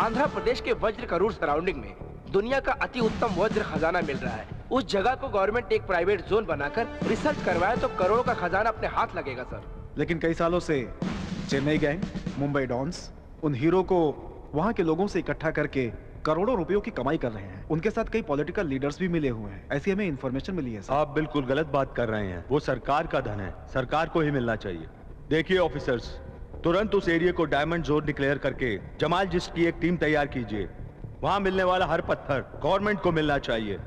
आंध्र प्रदेश के वज्र करूर सराउंडिंग में दुनिया का अति उत्तम वज्र खजाना मिल रहा है। उस जगह को गवर्नमेंट एक प्राइवेट जोन बनाकर रिसर्च करवाए तो करोड़ों का खजाना अपने हाथ लगेगा सर। लेकिन कई सालों से चेन्नई गैंग, मुंबई डॉन्स उन हीरो को वहां के लोगों से इकट्ठा करके करोड़ों रुपयों की कमाई कर रहे हैं। उनके साथ कई पॉलिटिकल लीडर्स भी मिले हुए हैं, ऐसी हमें इन्फॉर्मेशन मिली है सर। आप बिल्कुल गलत बात कर रहे हैं। वो सरकार का धन है, सरकार को ही मिलना चाहिए। देखिए ऑफिसर्स, तुरंत उस एरिया को डायमंड जोन डिक्लेयर करके जमाल जिस्ट की एक टीम तैयार कीजिए। वहां मिलने वाला हर पत्थर गवर्नमेंट को मिलना चाहिए।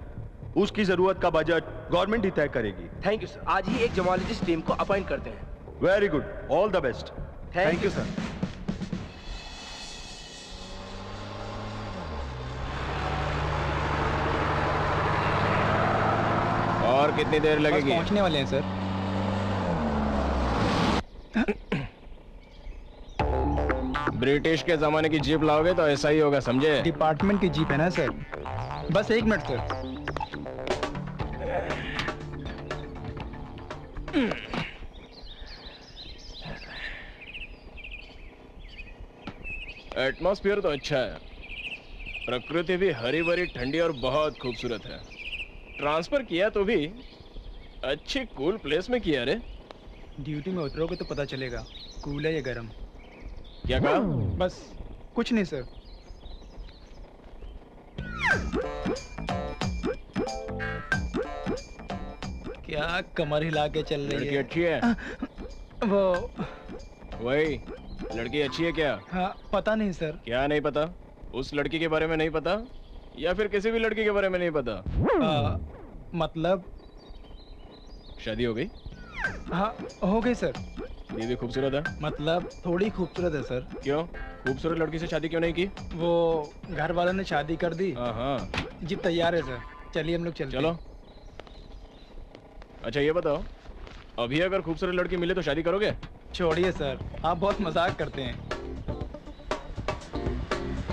उसकी जरूरत का बजट गवर्नमेंट ही तय करेगी। Thank you sir. आज ही एक जमालजिस्ट टीम को अपॉइंट करते हैं। Very good, all the best. Thank you sir. और कितनी देर लगेगी? पहुंचने वाले हैं सर। ब्रिटिश के जमाने की जीप लाओगे तो ऐसा ही होगा, समझे? डिपार्टमेंट की जीप है ना सर। बस 1 मिनट सर। एटमॉस्फेयर तो अच्छा है, प्रकृति भी हरी भरी ठंडी और बहुत खूबसूरत है। ट्रांसफर किया तो भी अच्छी कूल प्लेस में किया रे। ड्यूटी में उतरोगे तो पता चलेगा कूल है या गरम। क्या कहा? बस कुछ नहीं सर। क्या कमर हिला के चल रही लड़की है? अच्छी है? वो वही लड़की अच्छी है क्या? हाँ, पता नहीं सर। क्या नहीं पता? उस लड़की के बारे में नहीं पता या फिर किसी भी लड़की के बारे में नहीं पता? मतलब शादी हो गई? हाँ, हो गई सर। बीवी खूबसूरत है? मतलब थोड़ी खूबसूरत है सर। क्यों? खूबसूरत लड़की से शादी क्यों नहीं की? वो घर वालों ने शादी कर दी। हाँ। जी तैयार है सर, चलिए हम लोग चलते चलो। हैं। अच्छा ये बताओ, अभी अगर खूबसूरत लड़की मिले तो शादी करोगे? छोड़िए सर, आप बहुत मजाक करते हैं।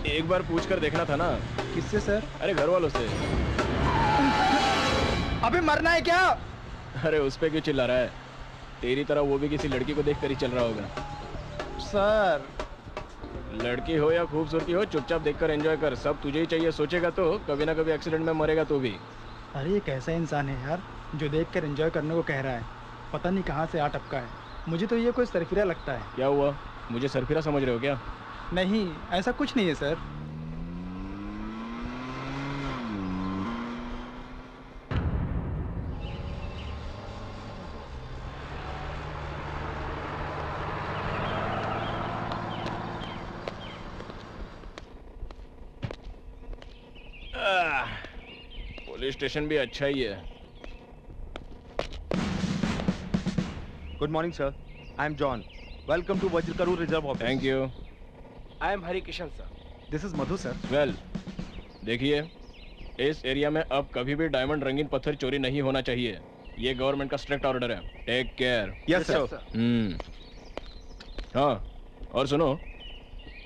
एक बार पूछ कर देखना था ना। किससे सर? अरे घर वालों से। अबे मरना है क्या? अरे उस पे क्यों चिल्ला रहा है? तेरी तरह वो भी किसी लड़की को देखकर ही चल रहा होगा। सर लड़की हो या खूबसूरती हो, चुपचाप देखकर एंजॉय कर। सब तुझे ही चाहिए। सोचेगा तो कभी ना कभी एक्सीडेंट में मरेगा तो भी। अरे ये कैसा इंसान है यार जो देखकर एंजॉय करने को कह रहा है। पता नहीं कहाँ से आ टपका है। मुझे तो ये कोई सरफिरा लगता है। क्या हुआ? मुझे सरफिरा समझ रहे हो क्या? नहीं, ऐसा कुछ नहीं है सर। पुलिस स्टेशन भी अच्छा ही है। Good morning sir, I am John. Welcome to Vajrakarur reserve office. Thank you. I am Hari Kishan sir. This is Madhu sir. Well, देखिए इस एरिया में अब कभी भी डायमंड रंगीन पत्थर चोरी नहीं होना चाहिए। ये गवर्नमेंट का स्ट्रिक्ट ऑर्डर है। Take care. Yes sir. हाँ, और सुनो,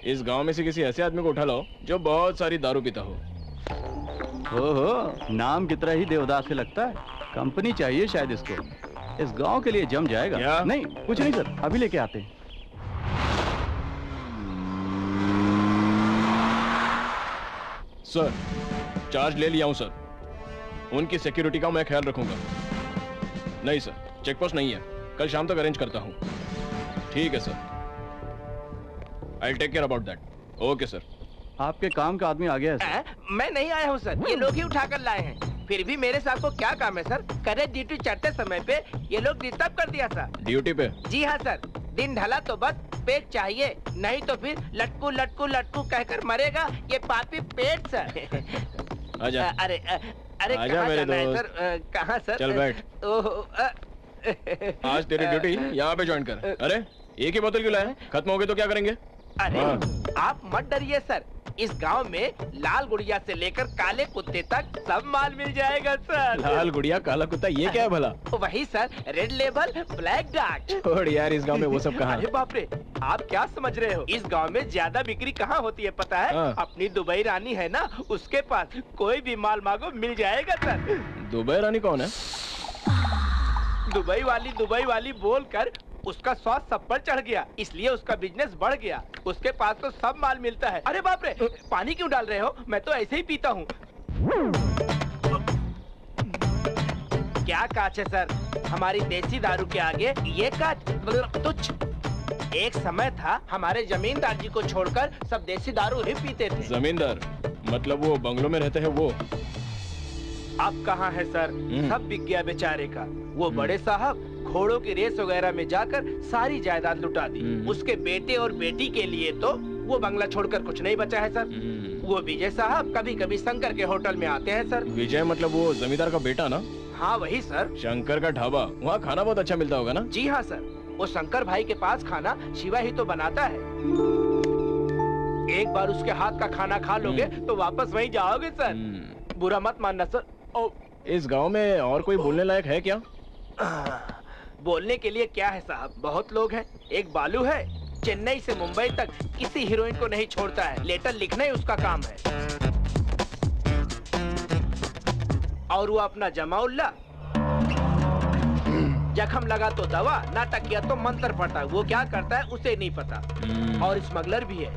इस गांव में से किसी ऐसे आदमी को उठा लो जो बहुत सारी दारू पीता हो। ओहो, नाम की तरह ही देवदास से लगता है। कंपनी चाहिए शायद इसको। इस गांव के लिए जम जाएगा। क्या? नहीं, कुछ नहीं सर, अभी लेके आते हैं। सर, चार्ज ले लिया हूं सर। उनकी सिक्योरिटी का मैं ख्याल रखूंगा। नहीं सर, चेक पोस्ट नहीं है। कल शाम तक अरेंज करता हूं। ठीक है sir, I will take care about that. Okay sir. आपके काम का आदमी आ गया है सर। मैं नहीं आया हूँ सर, ये लोग ही उठाकर लाए हैं। फिर भी मेरे साथ को क्या काम है सर? करे ड्यूटी चढ़ते समय पे ये लोग डिस्टर्ब कर दिया सर। ड्यूटी पे? जी हाँ सर। दिन ढला तो बस पेट चाहिए, नहीं तो फिर लटकू लटकू लटकू कहकर मरेगा ये पापी पेट सर। आजा। अरे अरे आजा कहाँ मेरे जाना है दोस्त। सर? कहाँ सर? चल बैठ। आज तेरी ड्यूटी यहाँ पे ज्वाइन कर। अरे एक ही बोतल क्यों लाया? खत्म हो गई तो क्या करेंगे? अरे हाँ। आप मत डरिए सर, इस गांव में लाल गुड़िया से लेकर काले कुत्ते तक सब माल मिल जाएगा सर। लाल गुड़िया काला कुत्ता, ये क्या है भला? वही sir, red label black dark. छोड़ यार, इस गांव में वो सब कहाँ? अरे बाप रे, आप क्या समझ रहे हो? इस गांव में ज्यादा बिक्री कहाँ होती है पता है? हाँ। अपनी दुबई रानी है ना, उसके पास कोई भी माल मांगो मिल जाएगा सर। दुबई रानी कौन है? दुबई वाली बोलकर उसका स्वाद सब पर चढ़ गया, इसलिए उसका बिजनेस बढ़ गया। उसके पास तो सब माल मिलता है। अरे बाप रे, पानी क्यों डाल रहे हो? मैं तो ऐसे ही पीता हूँ। क्या कांच है सर, हमारी देसी दारू के आगे ये कांच तुच्छ। एक समय था हमारे जमींदार जी को छोड़कर सब देसी दारू ही पीते थे। जमींदार मतलब वो बंगलों में रहते हैं वो? अब कहाँ है सर, सब बिक गया बेचारे का। वो बड़े साहब घोड़ों की रेस वगैरह में जाकर सारी जायदाद लुटा दी। उसके बेटे और बेटी के लिए तो वो बंगला छोड़कर कुछ नहीं बचा है सर। वो विजय साहब कभी कभी शंकर के होटल में आते हैं सर। विजय मतलब वो जमींदार का बेटा ना? हाँ वही सर। शंकर का ढाबा, वहाँ खाना बहुत अच्छा मिलता होगा ना? जी हाँ सर, वो शंकर भाई के पास खाना शिवा ही तो बनाता है। एक बार उसके हाथ का खाना खा लोगे तो वापस वहीं जाओगे सर। बुरा मत मानना सर। इस गांव में और कोई बोलने लायक है क्या? बोलने के लिए क्या है साहब, बहुत लोग हैं। एक बालू है, चेन्नई से मुंबई तक किसी हीरोइन को नहीं छोड़ता है। लेटर लिखना ही उसका काम है। और वो अपना जमाउल्ला, जख्म लगा तो दवा, नाटक किया तो मंत्र पढ़ता। वो क्या करता है उसे नहीं पता। और स्मगलर भी है।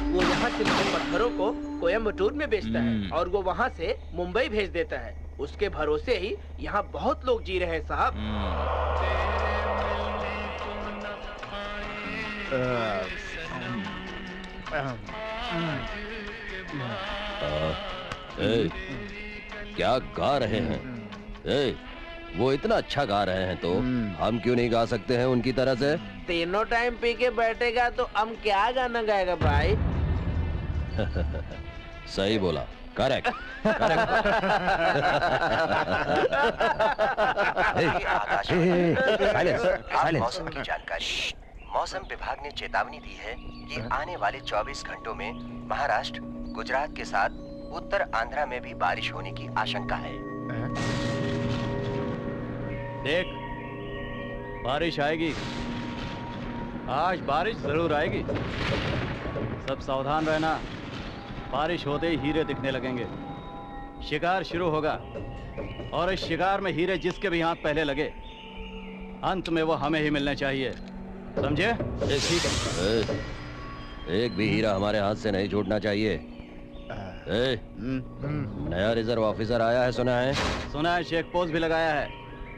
वो यहाँ से पत्थरों को कोयम्बटूर में बेचता है और वो वहाँ से मुंबई भेज देता है। उसके भरोसे ही यहाँ बहुत लोग जी रहे हैं साहब। क्या गा रहे हैं? वो इतना अच्छा गा रहे हैं तो हम क्यों नहीं गा सकते हैं उनकी तरह से? तीनों टाइम पी के बैठेगा तो हम क्या गाना गाएगा भाई? सही बोला, करेक्ट। मौसम की जानकारी। मौसम विभाग ने चेतावनी दी है कि आने वाले 24 घंटों में महाराष्ट्र, गुजरात के साथ उत्तर आंध्रा में भी बारिश होने की आशंका है। देख, बारिश आएगी, आज बारिश जरूर आएगी। सब सावधान रहना, बारिश होते ही हीरे दिखने लगेंगे। शिकार शुरू होगा और इस शिकार में हीरे जिसके भी हाथ पहले लगे, अंत में वो हमें ही मिलने चाहिए, समझे? एक भी हीरा हमारे हाथ से नहीं छूटना चाहिए। नया रिजर्व ऑफिसर आया है, सुना है? सुना है, चेक पोस्ट भी लगाया है।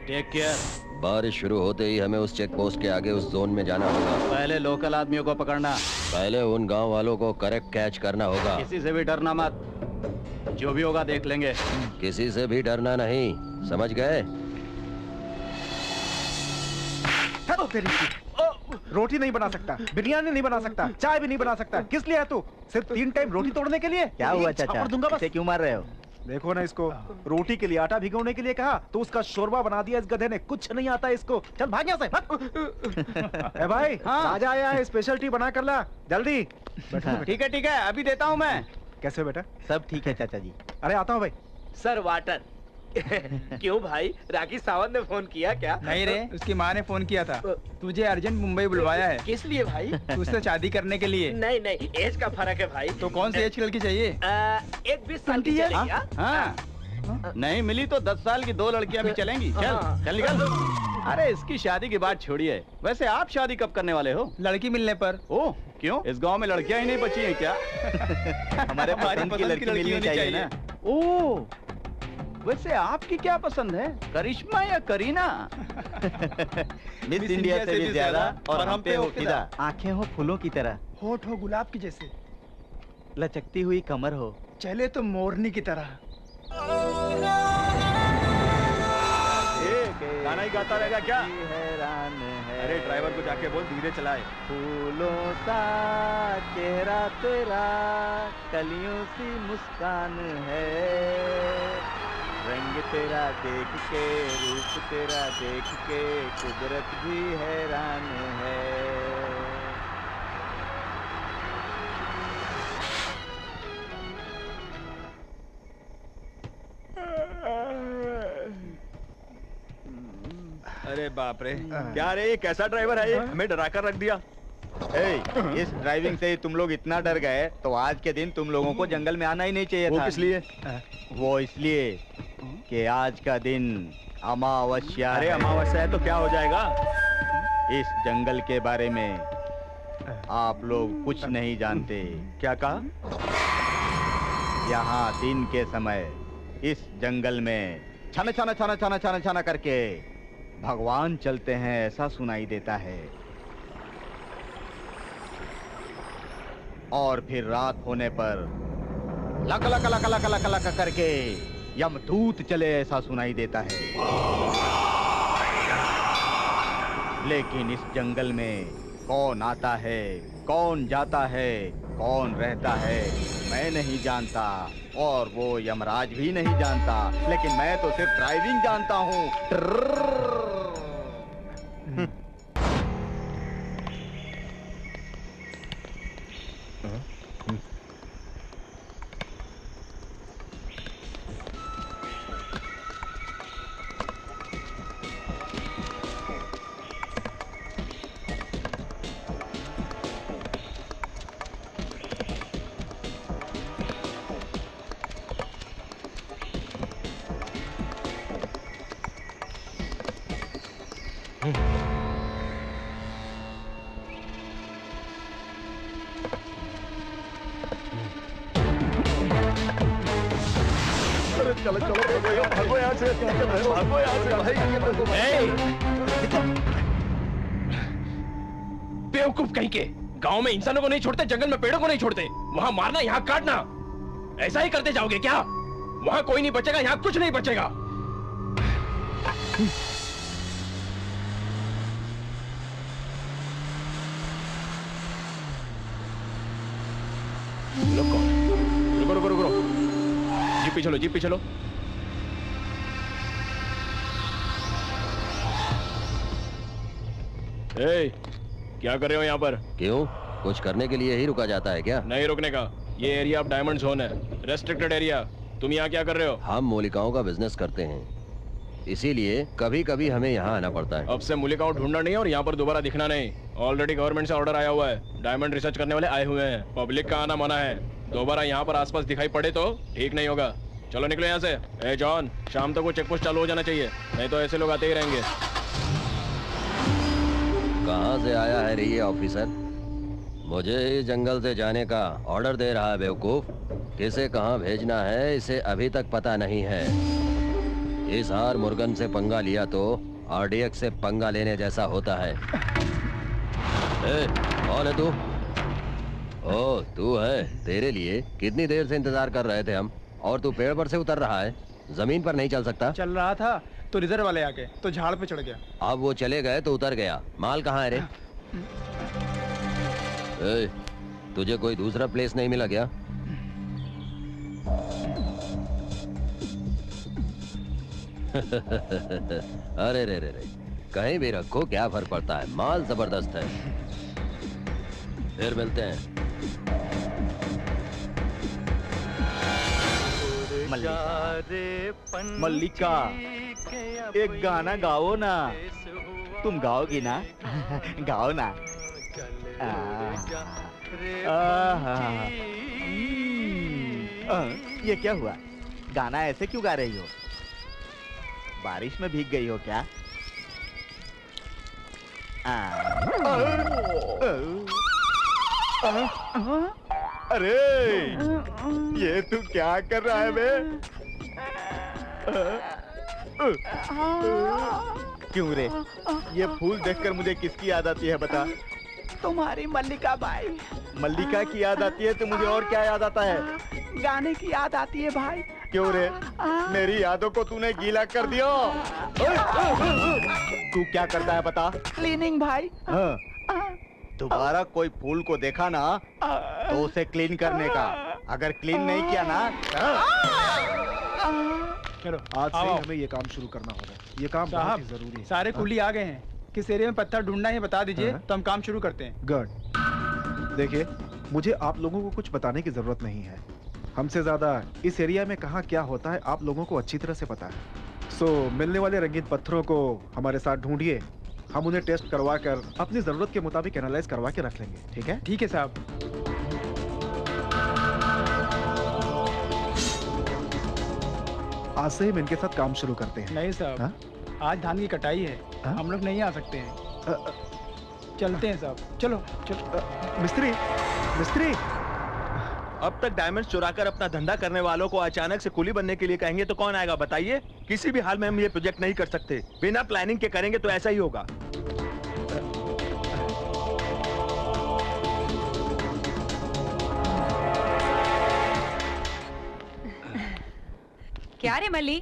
Take care. बारिश शुरू होते ही हमें उस चेक पोस्ट के आगे उस जोन में जाना होगा। पहले लोकल आदमियों को पकड़ना, पहले उन गांव वालों को करेक्ट कैच करना होगा। किसी से भी डरना मत, जो भी होगा देख लेंगे। किसी से भी डरना नहीं, समझ गए? रोटी नहीं बना सकता, बिरयानी नहीं बना सकता, चाय भी नहीं बना सकता। किस लिए है तू? सिर्फ 3 टाइम रोटी तोड़ने के लिए? क्या हुआ चाचा? दूंगा बस। क्यों मार रहे हो? देखो ना इसको, रोटी के लिए आटा भिगोने के लिए कहा तो उसका शोरबा बना दिया इस गधे ने। कुछ नहीं आता इसको। चल भाग यहाँ से, भाग। ए भाई, राजा आया है, स्पेशल टी बना कर ला जल्दी। ठीक है, अभी देता हूँ मैं। कैसे बेटा? सब ठीक है चाचा जी। अरे आता हूँ भाई। Sir water. क्यों भाई, राखी सावंत ने फोन किया क्या? नहीं रे, उसकी माँ ने फोन किया था। तुझे अर्जेंट मुंबई बुलवाया है। किस लिए भाई? उससे शादी करने के लिए। नहीं, एज का फर्क है भाई। तो कौन सी एज की लड़की चाहिए? एक 20 साल की चलेगी। हाँ, नहीं मिली तो 10 साल की 2 लड़कियां भी चलेंगी। चल निकल। अरे इसकी शादी की बात छोड़िए, वैसे आप शादी कब करने वाले हो? लड़की मिलने पर। ओह, क्यों? इस गांव में लड़कियां ही नहीं बची हैं क्या? हमारे पसंद की लड़की मिलनी चाहिए ना। ओह, वैसे आपकी क्या पसंद है, करिश्मा या करीना? मिस इंडिया से भी ज्यादा और हम पे हो फिदा। आंखें हो फूलों की तरह, होठ हो गुलाब की जैसे, लचकती हुई कमर हो, चले तो मोरनी की तरह। गाना ही गाता रहेगा क्या? हैरान है। अरे ड्राइवर को जाके बोल धीरे चलाए। फूलों सा चेहरा तेरा, कलियों सी मुस्कान है, रंग तेरा देख के, रूप तेरा देख के, कुदरत भी हैरान है। अरे बाप रे, क्या रे, ये कैसा ड्राइवर है ये? हमें डरा कर रख दिया। इस ड्राइविंग से ही तुम लोग इतना डर गए तो आज के दिन तुम लोगों को जंगल में आना ही नहीं चाहिए था। वो किस लिए? वो इसलिए कि आज का दिन अमावस्या अरे है। अमावस्या है तो क्या हो जाएगा? इस जंगल के बारे में आप लोग कुछ नहीं जानते। क्या कहा? यहाँ दिन के समय इस जंगल में छन छन छन छन छन छन करके भगवान चलते हैं, ऐसा सुनाई देता है। और फिर रात होने पर luck luck luck luck luck luck करके यमदूत चले, ऐसा सुनाई देता है। लेकिन इस जंगल में कौन आता है, कौन जाता है, कौन रहता है, मैं नहीं जानता और वो यमराज भी नहीं जानता। लेकिन मैं तो सिर्फ ड्राइविंग जानता हूँ। चलो चलो भागो यहाँ से, भागो यहाँ से भाई। बेवकूफ कहीं के, गांव में इंसानों को नहीं छोड़ते, जंगल में पेड़ों को नहीं छोड़ते। वहां मारना, यहाँ काटना, ऐसा ही करते जाओगे क्या? वहां कोई नहीं बचेगा, यहाँ कुछ नहीं बचेगा। रुको रुको रुको रुको, जीप पे चलो, जीप पे चलो। ए, क्या कर रहे हो यहाँ पर? क्यों? कुछ करने के लिए ही रुका जाता है क्या? नहीं रुकने का, ये एरिया अब डायमंड जोन है, रेस्ट्रिक्टेड एरिया। तुम यहाँ क्या कर रहे हो? हम मूलिकाओं का बिजनेस करते हैं, इसीलिए कभी कभी हमें यहाँ आना पड़ता है। अब से मूलिकाओं ढूंढना नहीं और यहाँ पर दोबारा दिखना नहीं। ऑलरेडी गवर्नमेंट से ऑर्डर आया हुआ है, डायमंड रिसर्च करने वाले आए हुए हैं, पब्लिक का आना मना है। दोबारा यहाँ पर आसपास दिखाई पड़े तो ठीक नहीं होगा। चलो निकलो यहाँ से। ए जॉन, शाम तक वो चेक पोस्ट चालू हो जाना चाहिए, नहीं तो ऐसे लोग आते ही रहेंगे। कहाँ से आया है रे ये ऑफिसर? मुझे इस जंगल से जाने का ऑर्डर दे रहा है बेवकूफ। किसे कहाँ भेजना है इसे अभी तक पता नहीं है। इस हार मुर्गन से पंगा लिया तो आरडीएक्स से पंगा लेने जैसा होता है। ए, कौन है तू? ओ, तू है। तेरे लिए कितनी देर से इंतजार कर रहे थे हम, और तू पेड़ पर से उतर रहा है, जमीन पर नहीं चल सकता? चल रहा था तो रिजर्व वाले आके तो झाड़ पे चढ़ गया। अब वो चले गए तो उतर गया। माल कहाँ है रे? ए, तुझे कोई दूसरा प्लेस नहीं मिला क्या? अरे रे रे रे, कहीं भी रखो क्या फर्क पड़ता है, माल जबरदस्त है। फिर मिलते हैं। मल्लिका, एक गाना गाओ ना। तुम गाओगी ना? गाओ ना। ये क्या हुआ? गाना ऐसे क्यों गा रही हो? बारिश में भीग गई हो क्या? अरे ये तू क्या कर रहा है बे? क्यों रे? ये फूल देखकर मुझे किसकी याद आती है बता? तुम्हारी मल्लिका बाई। मल्लिका की याद आती है तो मुझे और क्या याद आता है? गाने की याद आती है भाई। क्यों रे? मेरी यादों को तूने गीला कर दिया। तू क्या करता है बता? क्लीनिंग भाई। हाँ। दोबारा कोई फूल को देखा ना तो उसे क्लीन करने का, अगर क्लीन नहीं किया ना। चलो आज से हमें ये काम शुरू करना होगा। ये काम बहुत ही जरूरी है। सारे कुली आ गए हैं, किस एरिया में पत्थर ढूंढना है बता दीजिए तो हम काम शुरू करते हैं। गुड। देखिए, मुझे आप लोगों को कुछ बताने की जरूरत नहीं है। हमसे ज्यादा इस एरिया में कहाँ क्या होता है आप लोगों को अच्छी तरह से पता है। सो मिलने वाले रंगीन पत्थरों को हमारे साथ ढूंढिए, हम उन्हें टेस्ट करवा कर अपनी जरूरत के मुताबिक एनालाइज करवा के रख लेंगे। ठीक है? ठीक है साहब। आज से हम इनके साथ काम शुरू करते हैं। नहीं साहब, हाँ? आज धान की कटाई है, हम लोग नहीं आ सकते हैं। चलते हैं साहब, चलो चलो। मिस्त्री, मिस्त्री। अब तक डायमंड चुराकर अपना धंधा करने वालों को अचानक से कुली बनने के लिए कहेंगे तो कौन आएगा बताइए? किसी भी हाल में हम ये प्रोजेक्ट नहीं कर सकते। बिना प्लानिंग के करेंगे तो ऐसा ही होगा। क्या रे मल्ली?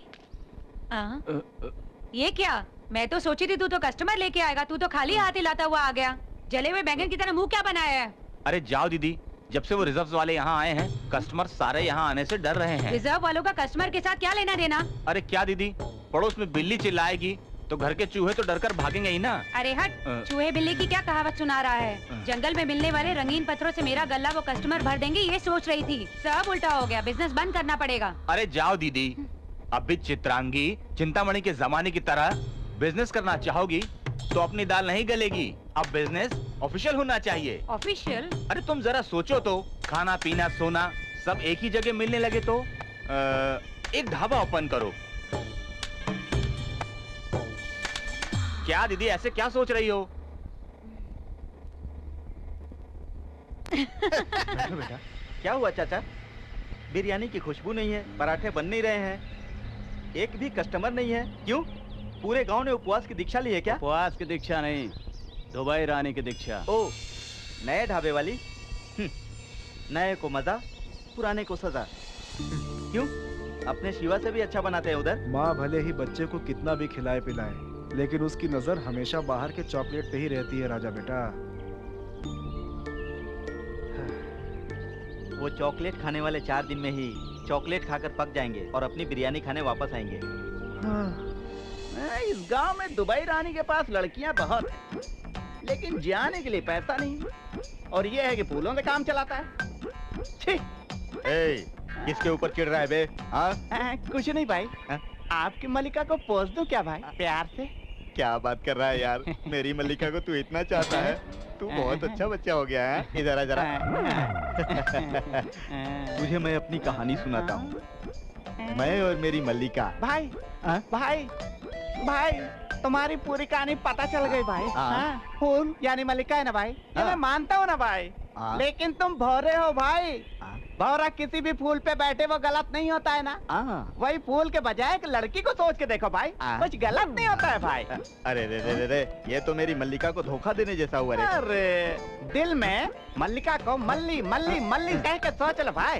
ये क्या? मैं तो सोची थी तू तो कस्टमर लेके आएगा, तू तो खाली हाथ ही लाता हुआ आ गया। जले हुए बैंगन की तरह मुंह क्या बनाया है? अरे जाओ दीदी, जब से वो रिजर्व वाले यहाँ आए हैं, कस्टमर सारे यहाँ आने से डर रहे हैं। रिजर्व वालों का कस्टमर के साथ क्या लेना देना? अरे क्या दीदी, पड़ोस में बिल्ली चिल्लाएगी तो घर के चूहे तो डरकर भागेंगे ही ना। अरे हट, चूहे बिल्ली की क्या कहावत सुना रहा है? जंगल में मिलने वाले रंगीन पत्थरों से मेरा गल्ला वो कस्टमर भर देंगे ये सोच रही थी। सब उल्टा हो गया, बिजनेस बंद करना पड़ेगा। अरे जाओ दीदी, अब भी चित्रांगी चिंतामणि के जमाने की तरह बिजनेस करना चाहोगी तो अपनी दाल नहीं गलेगी। अब बिजनेस ऑफिशियल होना चाहिए। ऑफिशियल? अरे तुम जरा सोचो तो, खाना पीना सोना सब एक ही जगह मिलने लगे तो एक ढाबा ओपन करो। क्या दीदी ऐसे क्या सोच रही हो? बेटा क्या हुआ चाचा? बिरयानी की खुशबू नहीं है, पराठे बन नहीं रहे हैं, एक भी कस्टमर नहीं है। क्यों? पूरे गांव ने उपवास की दीक्षा ली है क्या? उपवास की दीक्षा नहीं, दुबई रानी की दीक्षा। ओ, नए ढाबे वाली? नए को मजा, पुराने को सजा। क्यों? अपने शिवा से भी अच्छा बनाते हैं उधर। माँ भले ही बच्चे को कितना भी खिलाए पिलाए, लेकिन उसकी नजर हमेशा बाहर के चॉकलेट पे ही रहती है राजा बेटा। वो चॉकलेट खाने वाले 4 दिन में ही चॉकलेट खाकर पक जाएंगे और अपनी बिरयानी खाने वापस आएंगे। इस गांव में दुबई रानी के पास लड़कियां बहुत हैं, लेकिन जाने के लिए पैसा नहीं। और ये है कि फूलों से काम चलाता है। छी! किसके ऊपर चिढ़ रहा है बे? कुछ नहीं भाई। आपकी मल्लिका को पोस दूं क्या भाई, प्यार से? क्या बात कर रहा है यार? मेरी मल्लिका को तू इतना चाहता है? तू बहुत अच्छा बच्चा हो गया है। इधर आ जरा। तुझे मैं अपनी कहानी सुनाता हूँ। मैं और मेरी मल्लिका। भाई भाई भाई, तुम्हारी पूरी कहानी पता चल गई भाई। फूल यानी मल्लिका है ना भाई? ये मैं मानता हूँ ना भाई, लेकिन तुम भौरे हो भाई। भौरा किसी भी फूल पे बैठे वो गलत नहीं होता है ना। वही फूल के बजाय एक लड़की को सोच के देखो भाई, कुछ गलत नहीं होता है भाई। अरे रे रे रे रे, ये तो मेरी मल्लिका को धोखा देने जैसा हुआ रे। अरे दिल में मल्लिका को मल्ली मल्ली मल्ली कह के सोच लो भाई।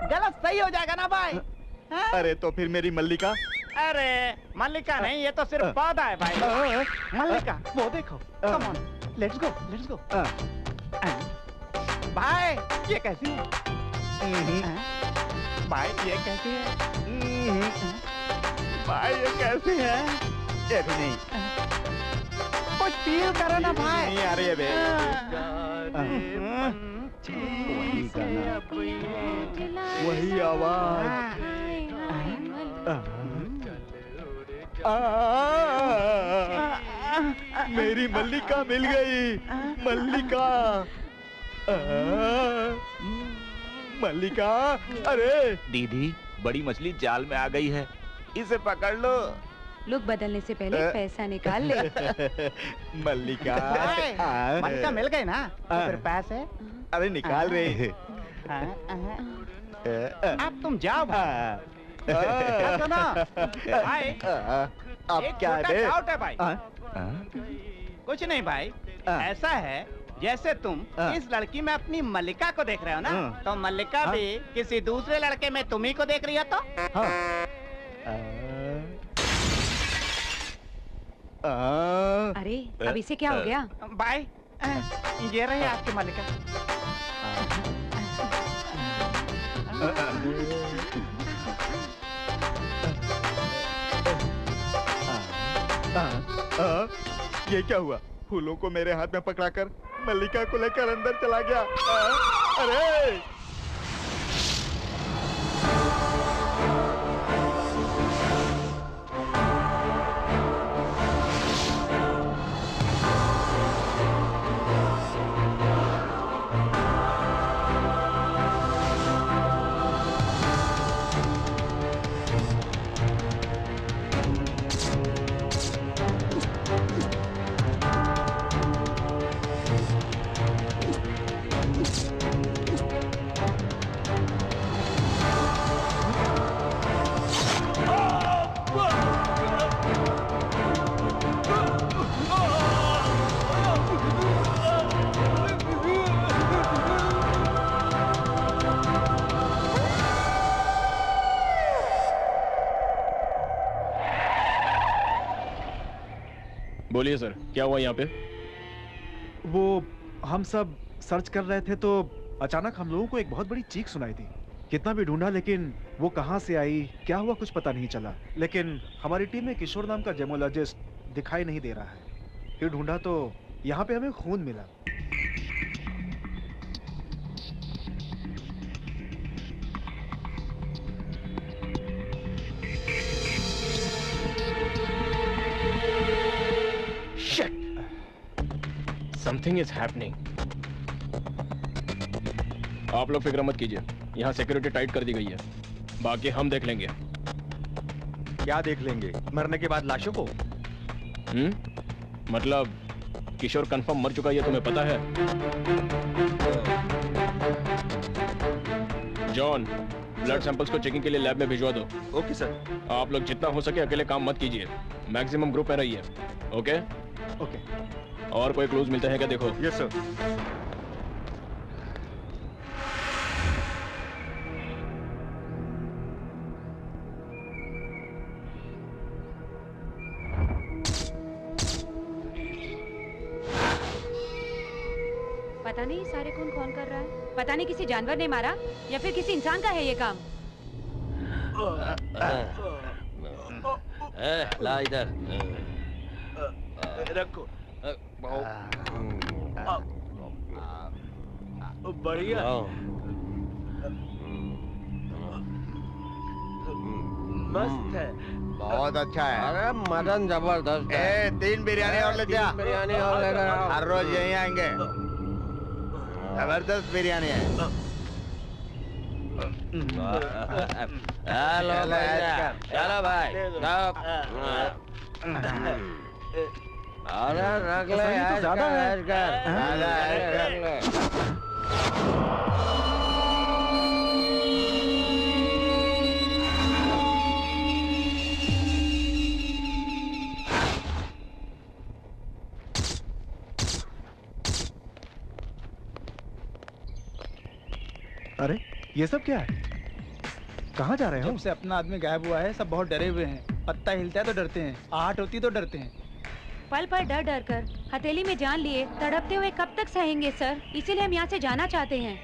गलत सही हो जाएगा ना भाई। अरे तो फिर मेरी मल्लिका? अरे मल्लिका नहीं, ये तो सिर्फ पौधा है भाई। मल्लिका वो देखो, come on, let's go let's go. भाई ये कैसी है? भाई ये कैसी है? भाई ये कैसी है? ये भी नहीं। कुछ फील करो ना भाई। नहीं आ रही है बे। वही गाना, वही आवाज। मेरी मल्लिका मिल गई। मल्लिका, मल्लिका। अरे दीदी, बड़ी मछली जाल में आ गई है, इसे पकड़ लो। लुक बदलने से पहले पैसा निकाल ले। मल्लिका। मल्लिका मिल गई ना, तो फिर पैसे? अरे निकाल रहे। अब तुम जाओ भाई। भाई अब क्या है? डाउट है भाई। कुछ नहीं भाई, ऐसा है जैसे तुम इस लड़की में अपनी मल्लिका को देख रहे हो ना, तो मल्लिका भी किसी दूसरे लड़के में तुम्ही को देख रही है तो? अरे अब इसे क्या हो गया? भाई ये रही आपकी मल्लिका। ये क्या हुआ? फूलों को मेरे हाथ में पकड़ाकर मल्लिका को लेकर अंदर चला गया। अरे बोलिए सर, क्या हुआ यहाँ पे? वो हम सब सर्च कर रहे थे तो अचानक हम लोगों को एक बहुत बड़ी चीख सुनाई दी। कितना भी ढूंढा लेकिन वो कहाँ से आई, क्या हुआ कुछ पता नहीं चला। लेकिन हमारी टीम में किशोर नाम का जेमोलॉजिस्ट दिखाई नहीं दे रहा है। फिर ढूंढा तो यहाँ पे हमें खून मिला। Shit! Something is happening. आप लोग फिक्र मत कीजिए, यहाँ सिक्योरिटी टाइट कर दी गई है, बाकी हम देख लेंगे। क्या देख लेंगे? मरने के बाद लाशों को? मतलब किशोर कंफर्म मर चुका है, ये तुम्हें पता है? जॉन, ब्लड सैंपल्स को चेकिंग के लिए लैब में भिजवा दो। Okay sir. आप लोग जितना हो सके अकेले काम मत कीजिए, मैक्सिमम ग्रुप में रहिए। ओके? ओके। और कोई क्लूज मिलता है क्या देखो। Yes sir. पता नहीं सारे खून कौन कर रहा है। पता नहीं किसी जानवर ने मारा या फिर किसी इंसान का है ये काम। ला इधर। रखो। बढ़िया। मस्त है। बहुत अच्छा है। अरे मटन जबरदस्त है। 3 बिरयानी और ले जा। बिरयानी और लेकर आओ। हर रोज यहीं आएंगे। जबरदस्त बिरयानी है। हेलो भैया, चलो भाई। अरे रख ले, ज्यादा है। रख ले। अरे ये सब क्या है? कहाँ जा रहे हो? जब से अपना आदमी गायब हुआ है सब बहुत डरे हुए हैं। पत्ता हिलता है तो डरते हैं, आहट होती तो डरते हैं। पल पर डर डर कर हथेली में जान लिए तड़पते हुए कब तक सहेंगे सर? इसीलिए हम यहाँ से जाना चाहते हैं।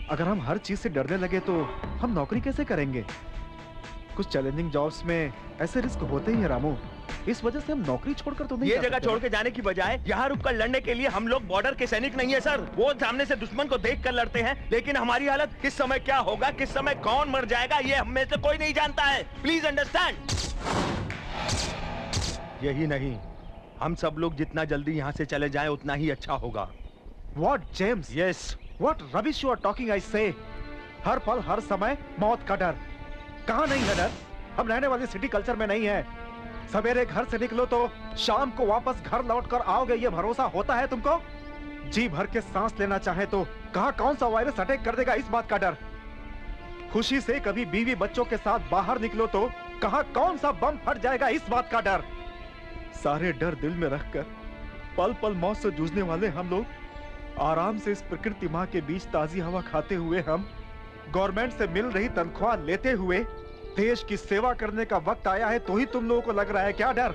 अगर हम हर चीज से डरने लगे तो हम नौकरी कैसे करेंगे? कुछ चैलेंजिंग जॉब्स में ऐसे रिस्क होते ही है रामू। इस वजह से हम नौकरी छोड़कर तो नहीं ये जा जगह सकते। छोड़ के जाने की बजाय यहाँ रुककर लड़ने के लिए हम लोग बॉर्डर के सैनिक नहीं है सर। वो सामने से दुश्मन को देखकर लड़ते हैं, लेकिन हमारी हालत किस समय क्या होगा, किस समय कौन मर जाएगा, ये हम में से कोई नहीं जानता है। Please understand. यही नहीं, हम सब लोग जितना जल्दी यहाँ से चले जाएं उतना ही अच्छा होगा। What James? Yes. What rubbish you are talking, I say? हर पल हर समय मौत का डर। कहाँ नहीं है डर? हम रहने वाले सिटी कल्चर में नहीं है। सवेरे घर से निकलो तो शाम को वापस घर लौटकर आओगे, ये भरोसा होता है तुमको? जी भर के सांस लेना चाहे तो कहाँ कौन सा वायरस अटैक कर देगा, इस बात का डर। खुशी से कभी बीवी बच्चों के साथ बाहर निकलो तो कहाँ कौन सा बम फट जाएगा, इस बात का डर। सारे डर दिल में रखकर पल पल मौत से जूझने वाले हम लोग आराम से इस प्रकृति माँ के बीच ताजी हवा खाते हुए, हम गवर्नमेंट से मिल रही तनख्वाह लेते हुए देश की सेवा करने का वक्त आया है, तो ही तुम लोगों को लग रहा है क्या डर?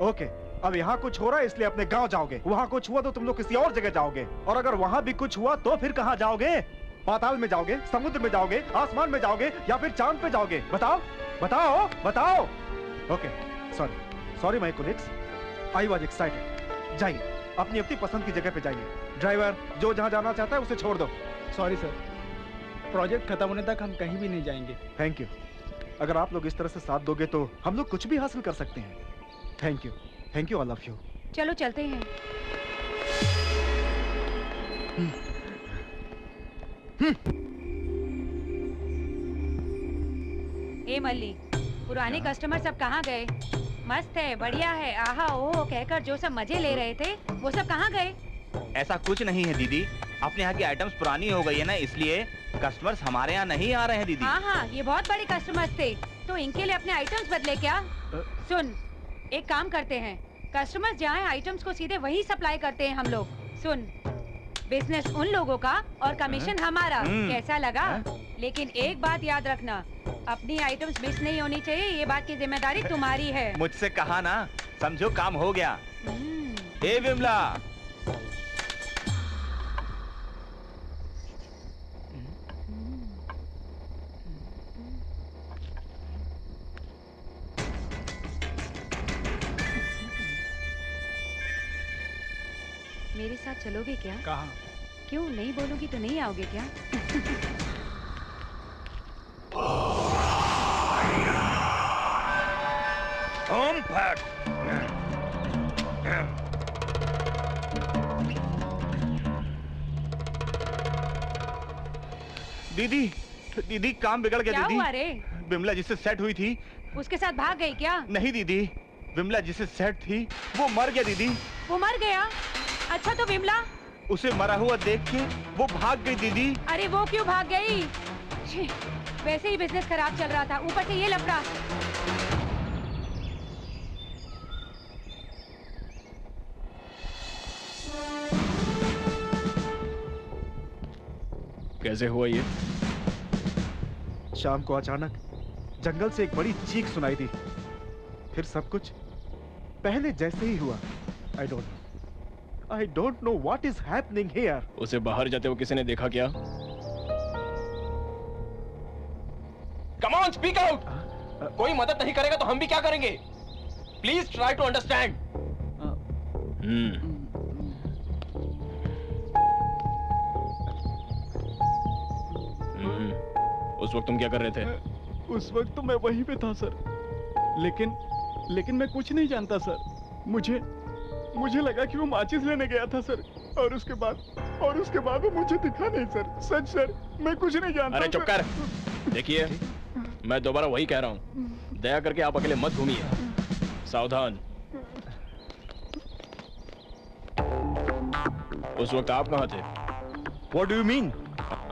ओके, अब यहाँ कुछ हो रहा है इसलिए अपने गांव जाओगे, वहाँ कुछ हुआ तो तुम लोग किसी और जगह जाओगे, और अगर वहाँ भी कुछ हुआ तो फिर कहाँ जाओगे? पाताल में जाओगे, समुद्र में जाओगे, आसमान में जाओगे या फिर चांद पे जाओगे? बताओ बताओ बताओ। Okay, sorry my colleagues, I was excited. जाइए अपनी अपनी पसंद की जगह पे जाइए। ड्राइवर जो जहाँ जाना चाहता है उसे छोड़ दो। सॉरी सर, प्रोजेक्ट खत्म होने तक हम कहीं भी नहीं जाएंगे। Thank you. अगर आप लोग इस तरह से साथ दोगे तो हम लोग कुछ भी हासिल कर सकते हैं। Thank you, all of you. चलो चलते हैं। ए मल्ली, पुराने कस्टमर सब कहाँ गए? मस्त है, बढ़िया है, आहा ओह कहकर जो सब मजे ले रहे थे वो सब कहाँ गए? ऐसा कुछ नहीं है दीदी, अपने यहाँ की आइटम्स पुरानी हो गई है ना, इसलिए कस्टमर्स हमारे यहाँ नहीं आ रहे हैं दीदी। हाँ, ये बहुत बड़े कस्टमर्स थे, तो इनके लिए अपने आइटम्स बदले क्या? सुन, एक काम करते हैं, कस्टमर्स जहाँ आइटम्स को सीधे वही सप्लाई करते हैं हम लोग। सुन, बिजनेस उन लोगों का और कमीशन हमारा। कैसा लगा? लेकिन एक बात याद रखना, अपनी आइटम्स मिस नहीं होनी चाहिए। ये बात की जिम्मेदारी तुम्हारी है। मुझसे कहा ना, समझो काम हो गया। ए विमला, मेरे साथ चलोगे क्या? कहाँ? क्यों नहीं बोलोगी तो नहीं आओगे क्या? ओम फट। दीदी दीदी काम बिगड़ गया। क्या दीदी हुआ रे? विमला जिससे सेट हुई थी। उसके साथ भाग गई क्या? नहीं दीदी, विमला जिससे सेट थी वो मर गया दीदी। वो मर गया? अच्छा तो विमला? उसे मरा हुआ देख के वो भाग गई दीदी। अरे वो क्यों भाग गई? छी, वैसे ही बिजनेस खराब चल रहा था, ऊपर से ये लफड़ा। कैसे हुआ ये? शाम को अचानक जंगल से एक बड़ी चीख सुनाई दी, फिर सब कुछ पहले जैसे ही हुआ। I don't know what is happening here. उसे बाहर जाते हुए किसी ने देखा क्या? Come on, speak out! कोई मदद नहीं करेगा तो हम भी क्या करेंगे? Please try to understand. उस वक्त तुम क्या कर रहे थे? उस वक्त तो मैं वहीं पे था सर, लेकिन मैं कुछ नहीं जानता सर। मुझे लगा कि वो माचिस लेने गया था सर, और उसके बाद वो मुझे दिखा नहीं सर। सच सर, मैं कुछ नहीं जानता। अरे चुप कर। देखिए, मैं दोबारा वही कह रहा हूँ, दया करके आप अकेले मत घूमिए। सावधान। उस वक्त आप कहाँ थे? What do you mean?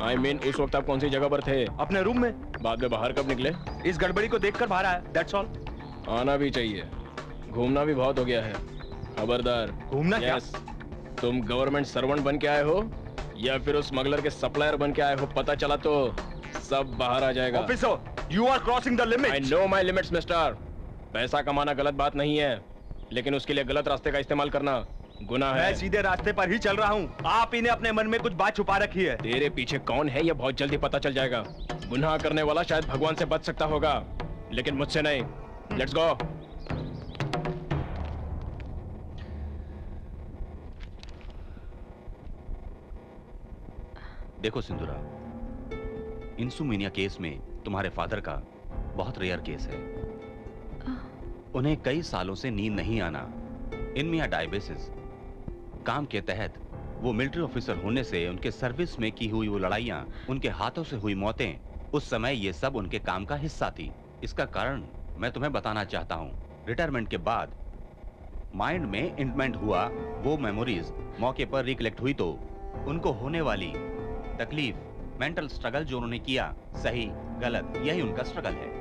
I mean, उस वक्त आप कौन सी जगह पर थे? अपने रूम में। बाद में बाहर कब निकले? इस गड़बड़ी को देखकर बाहर आया, that's all. आना भी चाहिए, घूमना भी बहुत हो गया है। खबरदार। घूमना क्या? तुम गवर्नमेंट सर्वेंट बन के आए हो या फिर उस स्मगलर के सप्लायर बन के आए हो? पता चला तो सब बाहर आ जाएगा। Officer, you are crossing the limits. I know my limits, mister. पैसा कमाना गलत बात नहीं है, लेकिन उसके लिए गलत रास्ते का इस्तेमाल करना गुनाह है। मैं सीधे रास्ते पर ही चल रहा हूँ। आप इन्हें अपने मन में कुछ बात छुपा रखी है। तेरे पीछे कौन है ये बहुत जल्दी पता चल जाएगा। गुनाह करने वाला शायद भगवान से बच सकता होगा, लेकिन मुझसे नहीं। Let's go. देखो सिंधुरा, इंसुमिनिया केस में तुम्हारे फादर का बहुत रेयर केस है। उन्हें कई सालों से नींद नहीं आना, इनमिया डायबिटिस। काम के तहत वो मिलिट्री ऑफिसर होने से उनके सर्विस में की हुई वो लड़ाइयां, उनके हाथों से हुई मौतें, उस समय ये सब उनके काम का हिस्सा थी। इसका कारण मैं तुम्हें बताना चाहता हूँ। रिटायरमेंट के बाद माइंड में इंप्लांट हुआ वो मेमोरीज मौके पर रिकलेक्ट हुई तो उनको होने वाली तकलीफ, मेंटल स्ट्रगल जो उन्होंने किया, सही गलत, यही उनका स्ट्रगल है।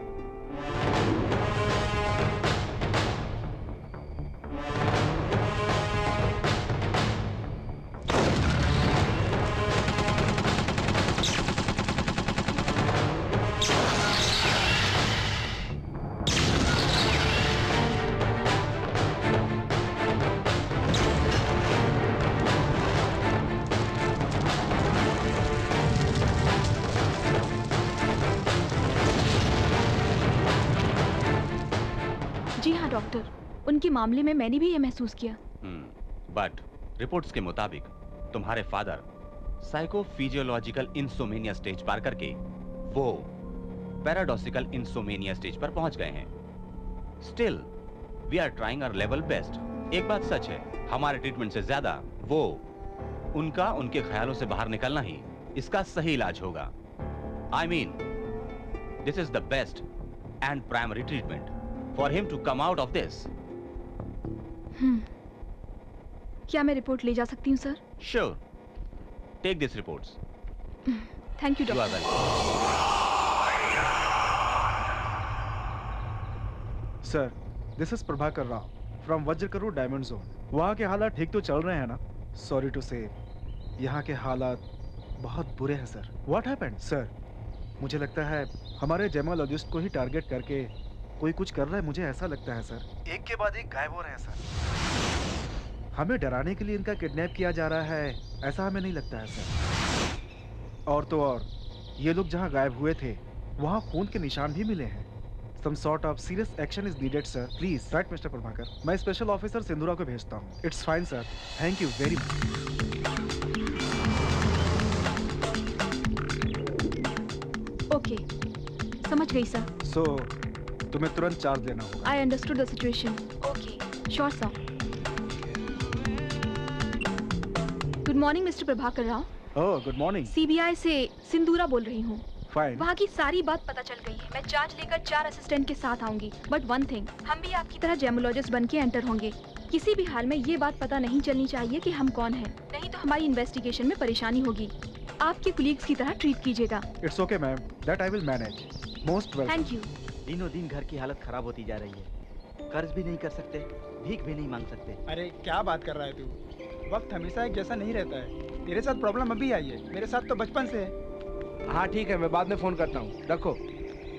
उनके मामले में मैंने भी ये महसूस किया। बट रिपोर्ट्स के मुताबिक तुम्हारे फादर साइकोफिजियोलॉजिकल इंसोमेनिया स्टेज पार करके वो पैराडॉक्सिकल इंसोमेनिया स्टेज पर पहुंच गए हैं। Still we are trying our level best. एक बात सच है, हमारे ट्रीटमेंट से ज्यादा वो उनका उनके ख्यालों से बाहर निकलना ही इसका सही इलाज होगा। I mean this is the best and primary treatment for him to come out of this. क्या मैं रिपोर्ट ले जा सकती हूँ sir? Sure, take this reports. Thank you doctor. Sir, this is Prabhakar Rao from Vajrakarur diamond zone. वहाँ के हालात ठीक तो चल रहे हैं ना? सॉरी टू से यहाँ के हालात बहुत बुरे हैं सर। What happened sir? मुझे लगता है हमारे जेमोलॉजिस्ट को ही टारगेट करके कोई कुछ कर रहा है, मुझे ऐसा लगता है सर। एक के बाद एक गायब हो रहे हैं सर। हमें डराने के लिए इनका किडनैप किया जा रहा है, ऐसा हमें नहीं लगता है सर। और तो और ये लोग जहाँ गायब हुए थे वहाँ खून के निशान भी मिले हैं। Some sort of serious action is needed, sir. Please, right, Mr. Prabhakar. मैं स्पेशल ऑफिसर सिंधुरा को भेजता हूँ। It's fine, sir. Thank you very much. Okay, समझ गई सर। So, तुम्हें तुरंत चार्ज लेना होगा। I understood the situation. Okay, sure, sir. Good morning, Mr. Prabhakar Rao. Oh, good morning. CBI से सिंधुरा बोल रही हूँ। Fine. वहाँ की सारी बात पता चल गई है। मैं चार्ज लेकर 4 असिस्टेंट के साथ आऊंगी। बट वन थिंग, हम भी आपकी तरह जेमोलॉजिस्ट बन के एंटर होंगे। किसी भी हाल में ये बात पता नहीं चलनी चाहिए कि हम कौन हैं, नहीं तो हमारी इन्वेस्टिगेशन में परेशानी होगी। आपके कुलीग्स की तरह ट्रीट कीजिएगा। It's okay, ma'am. That I will manage. Most welcome. Thank you. दिनों दिन घर की हालत खराब होती जा रही है। कर्ज भी नहीं कर सकते, भीख भी नहीं मांग सकते। अरे क्या बात कर रहा है तू? वक्त हमेशा एक जैसा नहीं रहता है। तेरे साथ प्रॉब्लम अभी आई है, मेरे साथ तो बचपन से है। हाँ ठीक है, मैं बाद में फोन करता हूँ। रखो।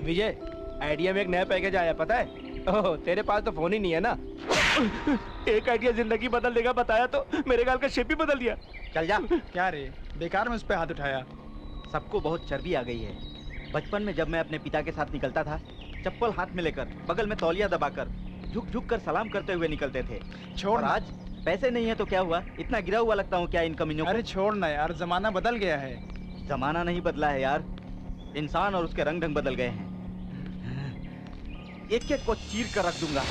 विजय, आइडिया में एक नया पैकेज आया, पता है? ओह, तेरे पास तो फोन ही नहीं है ना। एक आइडिया जिंदगी बदल देगा बताया तो मेरे गाल का शेप ही बदल दिया। चल जा। क्या रे, बेकार में उस पे हाथ उठाया। सबको बहुत चर्बी आ गई है। बचपन में जब मैं अपने पिता के साथ निकलता था, चप्पल हाथ में लेकर, बगल में तौलिया दबाकर, झुक झुक कर सलाम करते हुए निकलते थे। छोड़। आज पैसे नहीं है तो क्या हुआ? इतना गिरा हुआ लगता हूँ क्या इन कमीनों को? अरे छोड़ ना यार, जमाना बदल गया है। जमाना नहीं बदला है यार, इंसान और उसके रंग ढंग बदल गए हैं। एक एक को चीर कर रख दूंगा।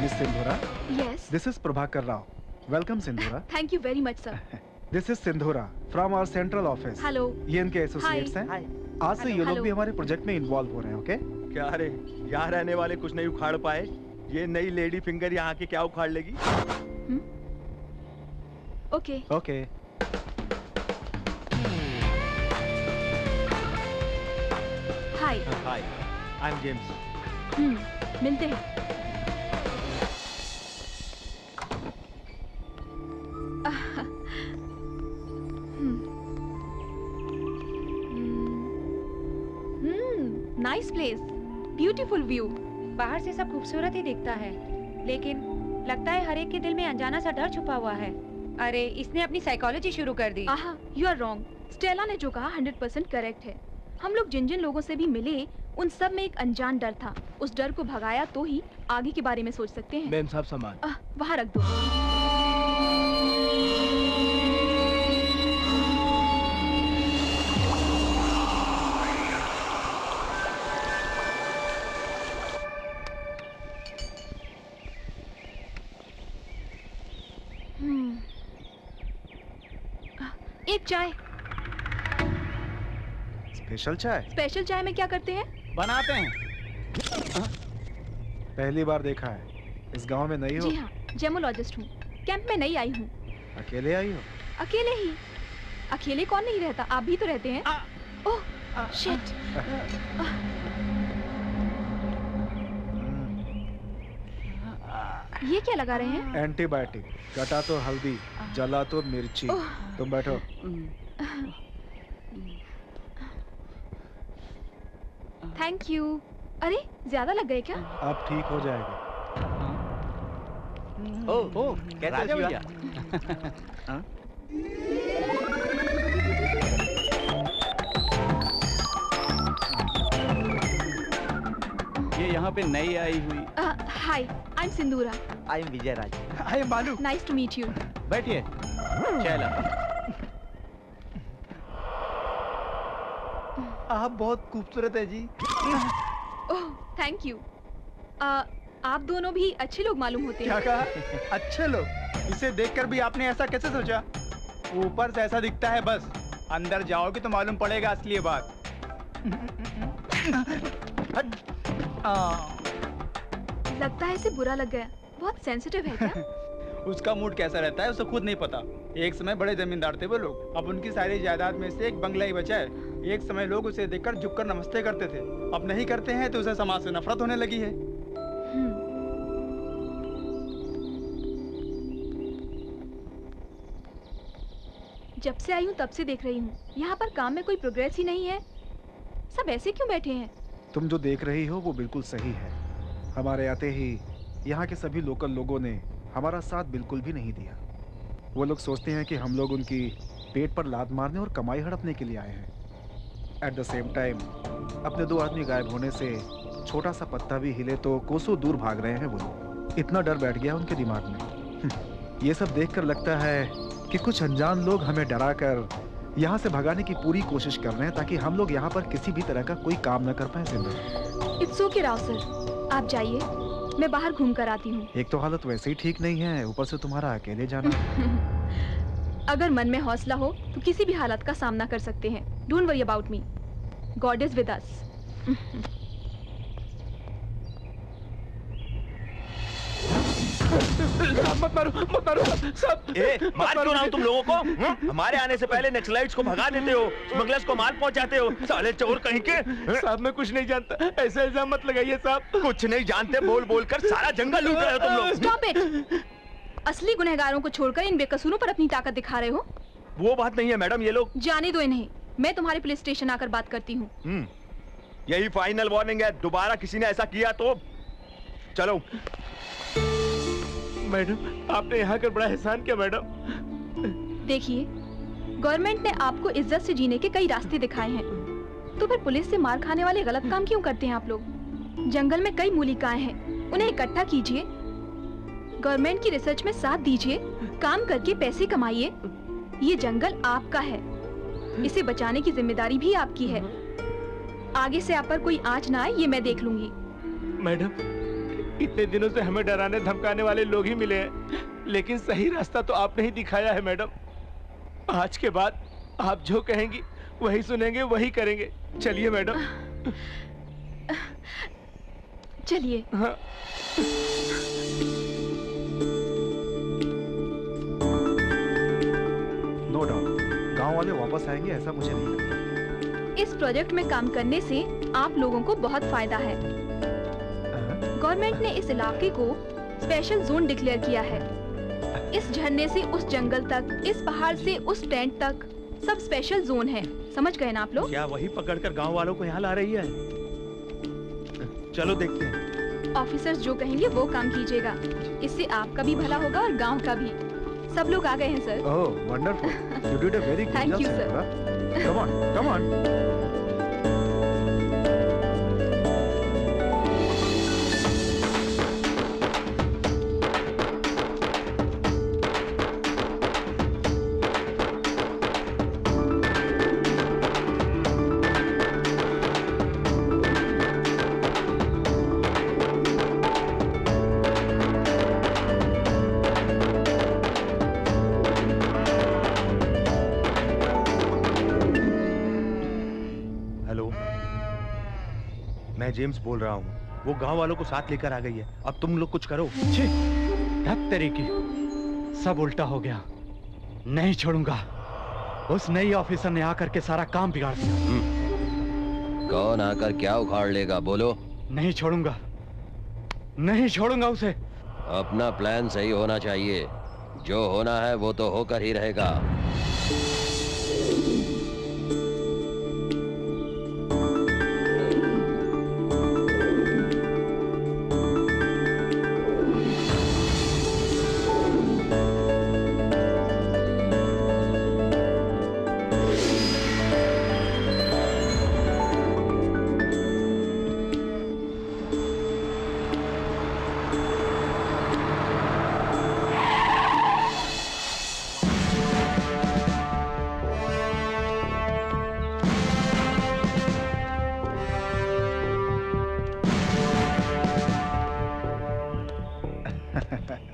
Miss Sindhura? Yes. This is Prabhakar Rao. Welcome, Sindhura. Thank you very much, sir. This is Sindhura from our central office. Hello. ये इनके एसोसिएट्स हैं। आज से ये लोग भी हमारे प्रोजेक्ट में इन्वॉल्व हो रहे हैं, ओके? क्या रे, यहाँ रहने वाले कुछ नहीं उखाड़ पाए, ये नई लेडी फिंगर यहाँ के क्या उखाड़ लेगी? Okay. Okay. Hi. Hi, I M James. मिलते हैं। Nice place, beautiful view. बाहर से सब खूबसूरत ही दिखता है, लेकिन लगता है हर एक के दिल में अनजाना सा डर छुपा हुआ है। अरे इसने अपनी साइकोलॉजी शुरू कर दी। आहा, यू आर रॉन्ग। स्टेला ने जो कहा 100% करेक्ट है। हम लोग जिन जिन लोगों से भी मिले, उन सब में एक अनजान डर था। उस डर को भगाया तो ही आगे के बारे में सोच सकते हैं। मैम साहब सामान वहाँ रख दो। एक चाय। स्पेशल चाय? स्पेशल चाय में क्या करते हैं? बनाते हैं। पहली बार देखा है। इस गांव में नई हो? जी हाँ, जेमोलॉजिस्ट हूँ। कैंप में नई आई हूँ। अकेले आई हो? अकेले ही। अकेले कौन नहीं रहता, आप भी तो रहते हैं। Oh shit. ये क्या लगा रहे हैं? एंटीबायोटिक। कटा तो हल्दी, जला तो मिर्ची। तुम बैठो। Thank you. अरे ज्यादा लग गए क्या? अब ठीक हो जाएगा। ओह, कैसे भैया? ये यहाँ पे नई आई हुई। Hi, I am Sindhura. I am Vijay Raj. I am Balu. Nice to meet you. बैठिए। चला। आप बहुत खूबसूरत है जी। ओह, थैंक यू। आप दोनों भी अच्छे लोग मालूम होते हैं। क्या कहा? अच्छे लोग? इसे देखकर भी आपने ऐसा कैसे सोचा? ऊपर से ऐसा दिखता है बस, अंदर जाओगे तो मालूम पड़ेगा असली बात। लगता है इसे बुरा लग गया। बहुत सेंसिटिव है क्या? उसका मूड कैसा रहता है उसे खुद नहीं पता। एक समय बड़े जमींदार थे वो लोग, अब उनकी सारी जायदाद में से एक बंगला ही बचा है। एक समय लोग उसे देखकर झुककर नमस्ते करते थे, अब नहीं करते हैं तो उसे समाज से नफरत होने लगी है। जब से आई हूँ तब से देख रही हूँ, यहाँ पर काम में कोई प्रोग्रेस ही नहीं है। सब ऐसे क्यों बैठे हैं? तुम जो देख रही हो वो बिल्कुल सही है। हमारे आते ही यहाँ के सभी लोकल लोगों ने हमारा साथ बिल्कुल भी नहीं दिया। वो लोग सोचते हैं कि हम लोग उनकी पेट पर लात मारने और कमाई हड़पने के लिए आए हैं। एट द सेम टाइम अपने 2 आदमी गायब होने से छोटा सा पत्ता भी हिले तो कोसों दूर भाग रहे हैं वो लोग। इतना डर बैठ गया उनके दिमाग में। ये सब देखकर लगता है कि कुछ अनजान लोग हमें डरा कर यहाँ से भगाने की पूरी कोशिश कर रहे हैं ताकि हम लोग यहाँ पर किसी भी तरह का कोई काम न कर पाए। Sindhu, it's okay Rao sir, आप जाइए, मैं बाहर घूम कर आती हूँ। एक तो हालत वैसे ही ठीक नहीं है, ऊपर से तुम्हारा अकेले जाना। अगर मन में हौसला हो तो किसी भी हालत का सामना कर सकते हैं। Don't worry about me, God is with us. मत मारो सब। मार क्यों रहा हूं तुम लोगों को? हमारे आने से पहले नक्सलाइट्स को भगा देते हो, स्मगलर्स को माल पहुंचाते हो, साले चोर कहीं के। साहब मैं कुछ नहीं जानता, ऐसा इल्जाम मत लगाइए साहब। कुछ नहीं जानते बोल बोल कर सारा जंगल लूट रहे हो तुम लोग। Stop it. असली गुनहगारों को छोड़कर इन बेकसूरों पर अपनी ताकत दिखा रहे हो। वो बात नहीं है मैडम, ये लोग। जाने दो इन्हें, मैं तुम्हारे पुलिस स्टेशन आकर बात करती हूँ। यही फाइनल वार्निंग है, दोबारा किसी ने ऐसा किया तो चलो। मैडम आपने यहाँ कर बड़ा एहसान किया मैडम। देखिए, गवर्नमेंट ने आपको इज्जत से जीने के कई रास्ते दिखाए हैं, तो फिर पुलिस से मार खाने वाले गलत काम क्यों करते हैं आप लोग? जंगल में कई मूलिकाएं हैं, उन्हें इकट्ठा कीजिए, गवर्नमेंट की रिसर्च में साथ दीजिए, काम करके पैसे कमाइए। ये जंगल आपका है, इसे बचाने की जिम्मेदारी भी आपकी है। आगे से आप पर कोई आंच ना आए, ये मैं देख लूंगी। मैडम इतने दिनों से हमें डराने धमकाने वाले लोग ही मिले हैं, लेकिन सही रास्ता तो आपने ही दिखाया है मैडम। आज के बाद आप जो कहेंगी वही सुनेंगे, वही करेंगे। चलिए मैडम। चलिए। हाँ। नो डाउट गांव वाले वापस आएंगे, ऐसा मुझे नहीं लगता। इस प्रोजेक्ट में काम करने से आप लोगों को बहुत फायदा है। गवर्नमेंट ने इस इलाके को स्पेशल जोन डिक्लेयर किया है। इस झरने से उस जंगल तक, इस पहाड़ से उस टेंट तक, सब स्पेशल जोन है। समझ गए ना आप लोग? क्या वही पकड़कर गांव वालों को यहाँ ला रही है? चलो देखते हैं। ऑफिसर्स जो कहेंगे वो काम कीजिएगा, इससे आपका भी भला होगा और गांव का भी। सब लोग आ गए हैं sir. Oh wonderful, you did a very good job. Thank you sir. Come on come on. मैं जेम्स बोल रहा हूँ, वो गांव वालों को साथ लेकर आ गई है। अब तुम लोग कुछ करो। तेरी की सब उल्टा हो गया, नहीं छोड़ूंगा। उस नई ऑफिसर ने आकर के सारा काम बिगाड़ दिया। कौन आकर क्या उखाड़ लेगा बोलो? नहीं छोड़ूंगा, नहीं छोड़ूंगा उसे। अपना प्लान सही होना चाहिए, जो होना है वो तो होकर ही रहेगा।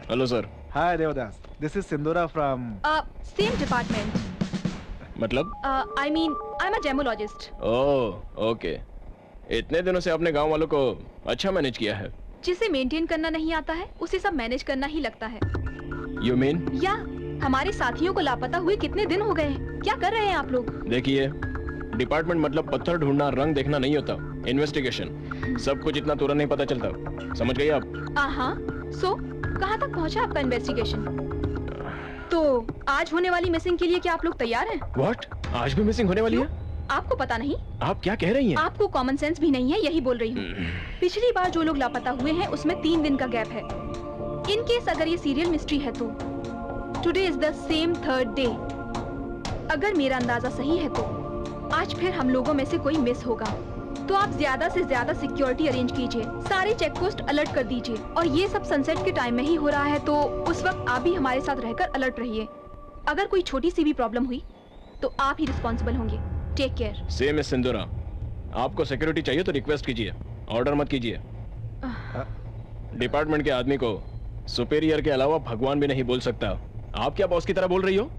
Hello sir. Hi Devdas, this is Sindura from same department. मतलब? I mean I am a gemologist. Oh okay. इतने दिनों से आपने गांव वालों को अच्छा मैनेज किया है। जिसे मेंटेन करना नहीं आता है उसे सब मैनेज करना ही लगता है। You mean? या हमारे साथियों को लापता हुए कितने दिन हो गए हैं? क्या कर रहे हैं आप लोग? देखिए, डिपार्टमेंट मतलब पत्थर ढूंढना, रंग देखना नहीं होता। इन्वेस्टिगेशन। सब कुछ इतना तुरंत नहीं पता चलता। समझ गई आप? सो कहाँ तक पहुँचा आपका इन्वेस्टिगेशन? तो आज होने वाली मिसिंग के लिए क्या आप लोग तैयार हैं? What? आज भी मिसिंग होने वाली है? आपको पता नहीं? आप क्या कह रही हैं? आपको कॉमन सेंस भी नहीं है, यही बोल रही हूँ। पिछली बार जो लोग लापता हुए हैं उसमें 3 दिन का गैप है। इन केस अगर ये सीरियल मिस्ट्री है तो today is the same 3rd day. अगर मेरा अंदाजा सही है तो आज फिर हम लोगों में से कोई मिस होगा। तो आप ज्यादा से ज्यादा सिक्योरिटी अरेंज कीजिए, सारे चेक पोस्ट अलर्ट कर दीजिए, और ये सब सनसेट के टाइम में ही हो रहा है तो उस वक्त आप भी हमारे साथ रहकर अलर्ट रहिए। अगर कोई छोटी सी भी प्रॉब्लम हुई तो आप ही रिस्पॉन्सिबल होंगे। Take care. Same is Sindura. आपको सिक्योरिटी चाहिए तो रिक्वेस्ट कीजिए, ऑर्डर मत कीजिए। डिपार्टमेंट के आदमी को सुपेरियर के अलावा भगवान भी नहीं बोल सकता। आप क्या बॉस की तरह बोल रही हो?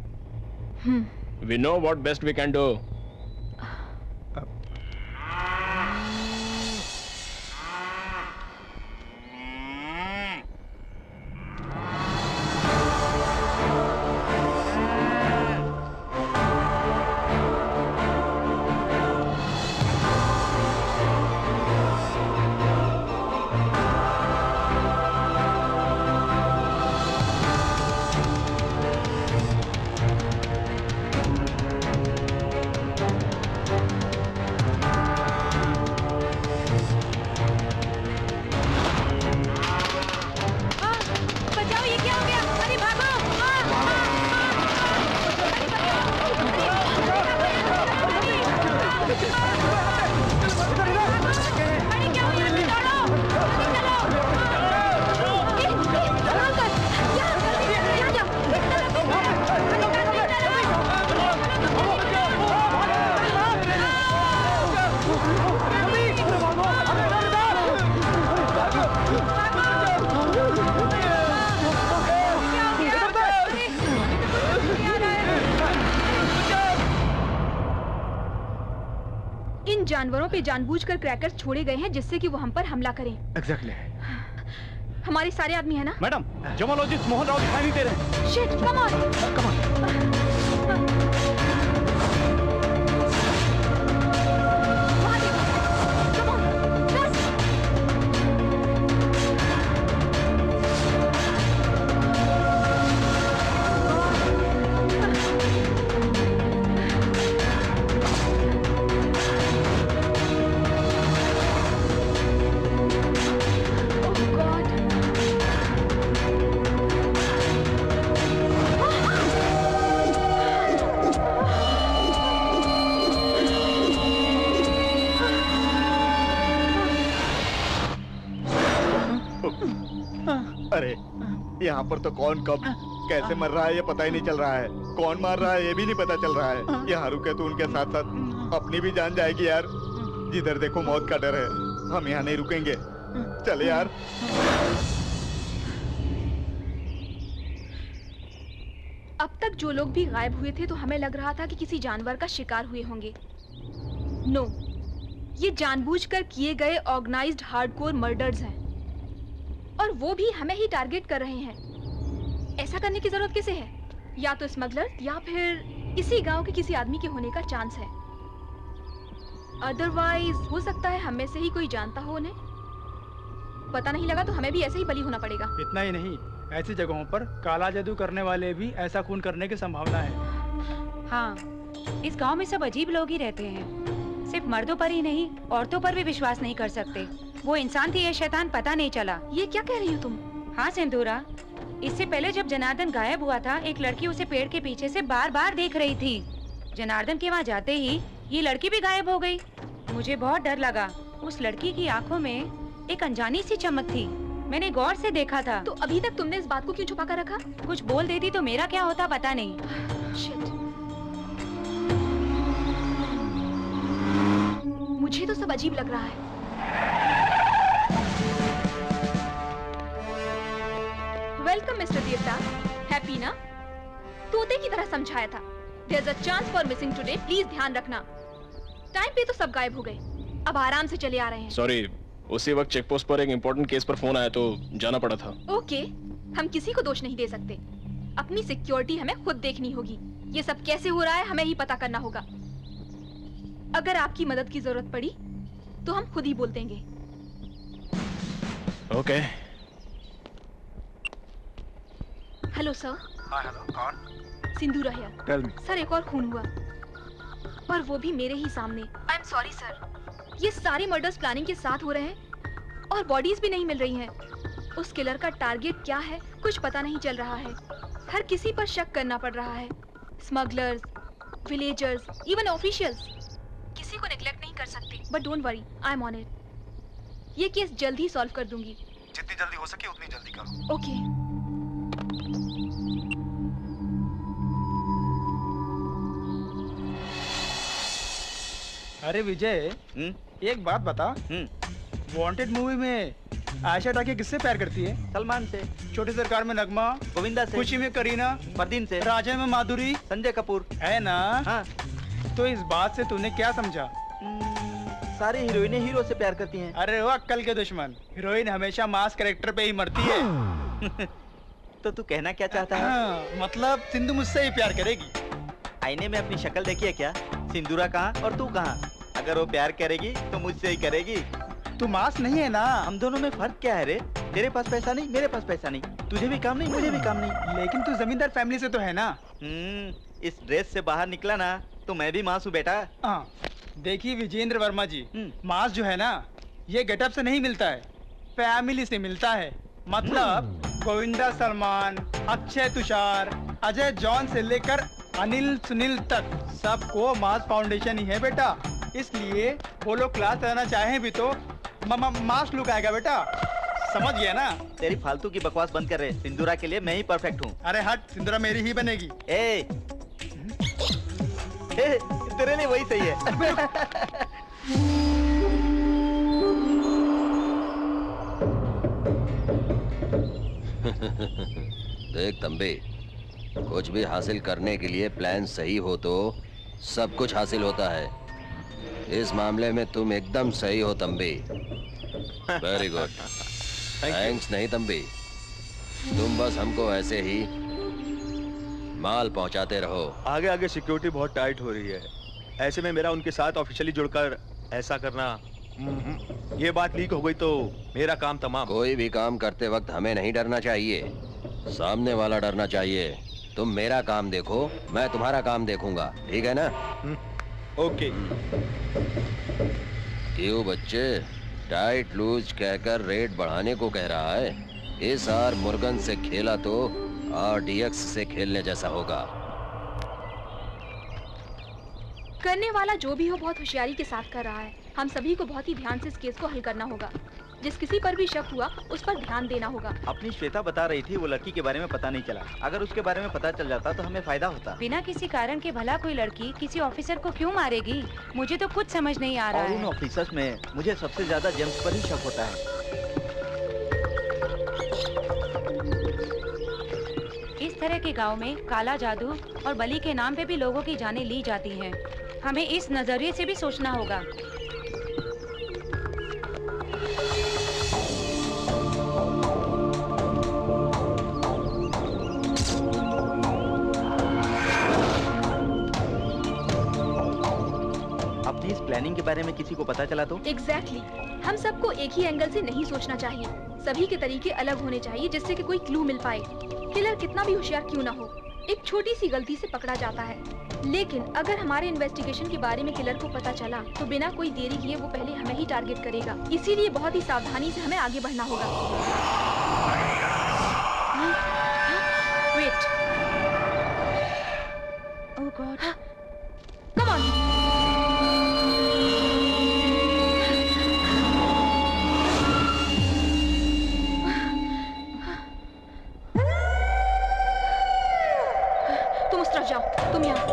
We know what best we can do. जानवरों पे जानबूझकर क्रैकर्स छोड़े गए हैं जिससे कि वो हम पर हमला करें। एग्जैक्टली। हमारे सारे आदमी है ना? मैडम, जमालॉजिस्ट मोहन राव दिखाई नहीं दे रहे। Shit, come on. Come on. अरे यहाँ पर तो कौन कब कैसे मर रहा है ये पता ही नहीं चल रहा है। कौन मार रहा है ये भी नहीं पता चल रहा है। यहाँ रुके तो उनके साथ साथ अपनी भी जान जाएगी यार। जिधर देखो मौत का डर है। हम यहाँ नहीं रुकेंगे, चले यार। अब तक जो लोग भी गायब हुए थे तो हमें लग रहा था कि किसी जानवर का शिकार हुए होंगे। नो, ये जानबूझकर किए गए ऑर्गेनाइज्ड हार्डकोर मर्डर्स हैं, और वो भी हमें ही टारगेट कर रहे हैं। ऐसा करने की जरूरत किसे है? या तो स्मगलर या फिर इसी गांव के किसी आदमी के होने का चांस है। अदरवाइज हो सकता है हम में से ही कोई जानता हो उन्हें। पता नहीं लगा तो हमें भी ऐसे ही बली होना पड़ेगा। इतना ही नहीं, ऐसी जगहों पर काला जादू करने वाले भी ऐसा खून करने की संभावना है। हाँ, इस गांव में सब अजीब लोग ही रहते हैं। सिर्फ मर्दों पर ही नहीं, औरतों पर भी विश्वास नहीं कर सकते। वो इंसान थी या शैतान पता नहीं चला। ये क्या कह रही हो तुम? हाँ सिंदूरा, इससे पहले जब जनार्दन गायब हुआ था, एक लड़की उसे पेड़ के पीछे से बार बार देख रही थी। जनार्दन के वहाँ जाते ही ये लड़की भी गायब हो गई। मुझे बहुत डर लगा। उस लड़की की आंखों में एक अनजानी सी चमक थी। मैंने गौर से देखा था। तो अभी तक तुमने इस बात को क्यों छुपा कर रखा? कुछ बोल देती तो मेरा क्या होता पता नहीं। शिट। मुझे तो सब अजीब लग रहा है। वेलकम मिस्टर देवता। हैप्पी ना? तोते की तरह समझाया था। There's a chance for missing today. Please ध्यान रखना। टाइम पे तो सब गायब हो गए। अब आराम से चले आ रहे हैं। सॉरी, उसी वक्त चेक पोस्ट पर एक इम्पोर्टेंट केस पर फोन आया तो जाना पड़ा था। ओके, हम किसी को दोष नहीं दे सकते। अपनी सिक्योरिटी हमें खुद देखनी होगी। ये सब कैसे हो रहा है हमें ही पता करना होगा। अगर आपकी मदद की जरूरत पड़ी तो हम खुद ही बोल देंगे। ओके। Hello sir. हाँ हेलो, कौन? Sindhura here. Tell me. Sir एक और खून हुआ, पर वो भी मेरे ही सामने। आई एम सॉरी सर। ये सारे मर्डर्स प्लानिंग के साथ हो रहे हैं और बॉडीज भी नहीं मिल रही हैं। उस किलर का टारगेट क्या है कुछ पता नहीं चल रहा है। हर किसी पर शक करना पड़ रहा है, स्मगलर्स, विलेजर्स, इवन ऑफिशियल्स। किसी को नेग्लेक्ट नहीं कर सकते। But don't worry, I am on it. ये केस जल्द ही सॉल्व कर दूंगी। जितनी जल्दी हो सके उतनी जल्दी करो। ओके। अरे विजय, एक बात बता। वांटेड मूवी में आयशा टाकिया किससे प्यार करती है? सलमान से। छोटी सरकार में नगमा, गोविंदा से। खुशी में करीना, परदीन से। राजा में माधुरी, संजय कपूर। है ना? हाँ। तो इस बात से तूने क्या समझा? सारी हीरोइनें हीरो से प्यार करती हैं। अरे वो अक्कल के दुश्मन, हीरोइन हमेशा मास कैरेक्टर पे ही मरती है। तो तू कहना क्या चाहता है? हाँ, मतलब सिंधु मुझसे ही प्यार करेगी। आईने में अपनी शक्ल देखी है क्या? सिंदूरा कहाँ और तू कहाँ? अगर वो प्यार करेगी तो मुझसे ही करेगी। तू मास नहीं है ना? हम दोनों में फर्क क्या है रे? तेरे पास पैसा नहीं, मेरे पास पैसा नहीं, तुझे भी काम नहीं, मुझे भी काम नहीं। लेकिन तू जमींदार फैमिली से तो है ना? इस ड्रेस से बाहर निकला ना तो मैं भी मास हूँ बेटा। हाँ, देखिए विजेंद्र वर्मा जी, मास जो है ना ये गेटअप से नहीं मिलता है, फैमिली से मिलता है। मतलब गोविंदा सलमान, अक्षय तुषार, अजय जॉन से लेकर अनिल सुनील तक सबको मास फाउंडेशन ही है बेटा। इसलिए वो लोग क्लास रहना चाहें भी तो मास लुक आएगा बेटा। समझ गया ना? तेरी फालतू की बकवास बंद कर रहे। सिंदूरा के लिए मैं ही परफेक्ट हूँ। अरे हट, सिंदूरा मेरी ही बनेगी। ए, तेरे लिए वही सही है। देख तंबी, कुछ भी हासिल करने के लिए प्लान सही हो तो सब कुछ हासिल होता है। इस मामले में तुम एकदम सही हो तंबी। Very good. थैंक्स नहीं तंबी, तुम बस हमको ऐसे ही माल पहुंचाते रहो। आगे आगे सिक्योरिटी बहुत टाइट हो रही है, ऐसे में मेरा उनके साथ ऑफिशियली जुड़कर ऐसा करना, ये बात लीक हो गई तो मेरा काम तमाम। कोई भी काम करते वक्त हमें नहीं डरना चाहिए, सामने वाला डरना चाहिए। तुम मेरा काम देखो, मैं तुम्हारा काम देखूंगा, ठीक है ना? ओके। क्यों बच्चे, टाइट लूज कहकर रेट बढ़ाने को कह रहा है? इस आर मुर्गन से खेला तो RDX से खेलने जैसा होगा। करने वाला जो भी हो बहुत होशियारी के साथ कर रहा है। हम सभी को बहुत ही ध्यान से इस केस को हल करना होगा। जिस किसी पर भी शक हुआ उस पर ध्यान देना होगा। अपनी श्वेता बता रही थी वो लड़की के बारे में पता नहीं चला। अगर उसके बारे में पता चल जाता तो हमें फायदा होता। बिना किसी कारण के भला कोई लड़की किसी ऑफिसर को क्यों मारेगी? मुझे तो कुछ समझ नहीं आ रहा और है। उन ऑफिसर्स में मुझे सबसे ज्यादा जेम्स पर ही शक होता है। इस तरह के गांव में काला जादू और बलि के नाम पे भी लोगों की जानें ली जाती हैं। हमें इस नजरिए से भी सोचना होगा। अपनी इस प्लानिंग के बारे में किसी को पता चला तो? एग्जैक्टली। हम सबको एक ही एंगल से नहीं सोचना चाहिए। सभी के तरीके अलग होने चाहिए जिससे कि कोई क्लू मिल पाए। किलर कितना भी होशियार क्यों ना हो, एक छोटी सी गलती से पकड़ा जाता है। लेकिन अगर हमारे इन्वेस्टिगेशन के बारे में किलर को पता चला तो बिना कोई देरी किए वो पहले हमें ही टारगेट करेगा। इसीलिए बहुत ही सावधानी से हमें आगे बढ़ना होगा। Wait. Oh god. Come on. तुम उस तरफ जाओ, तुम यहाँ।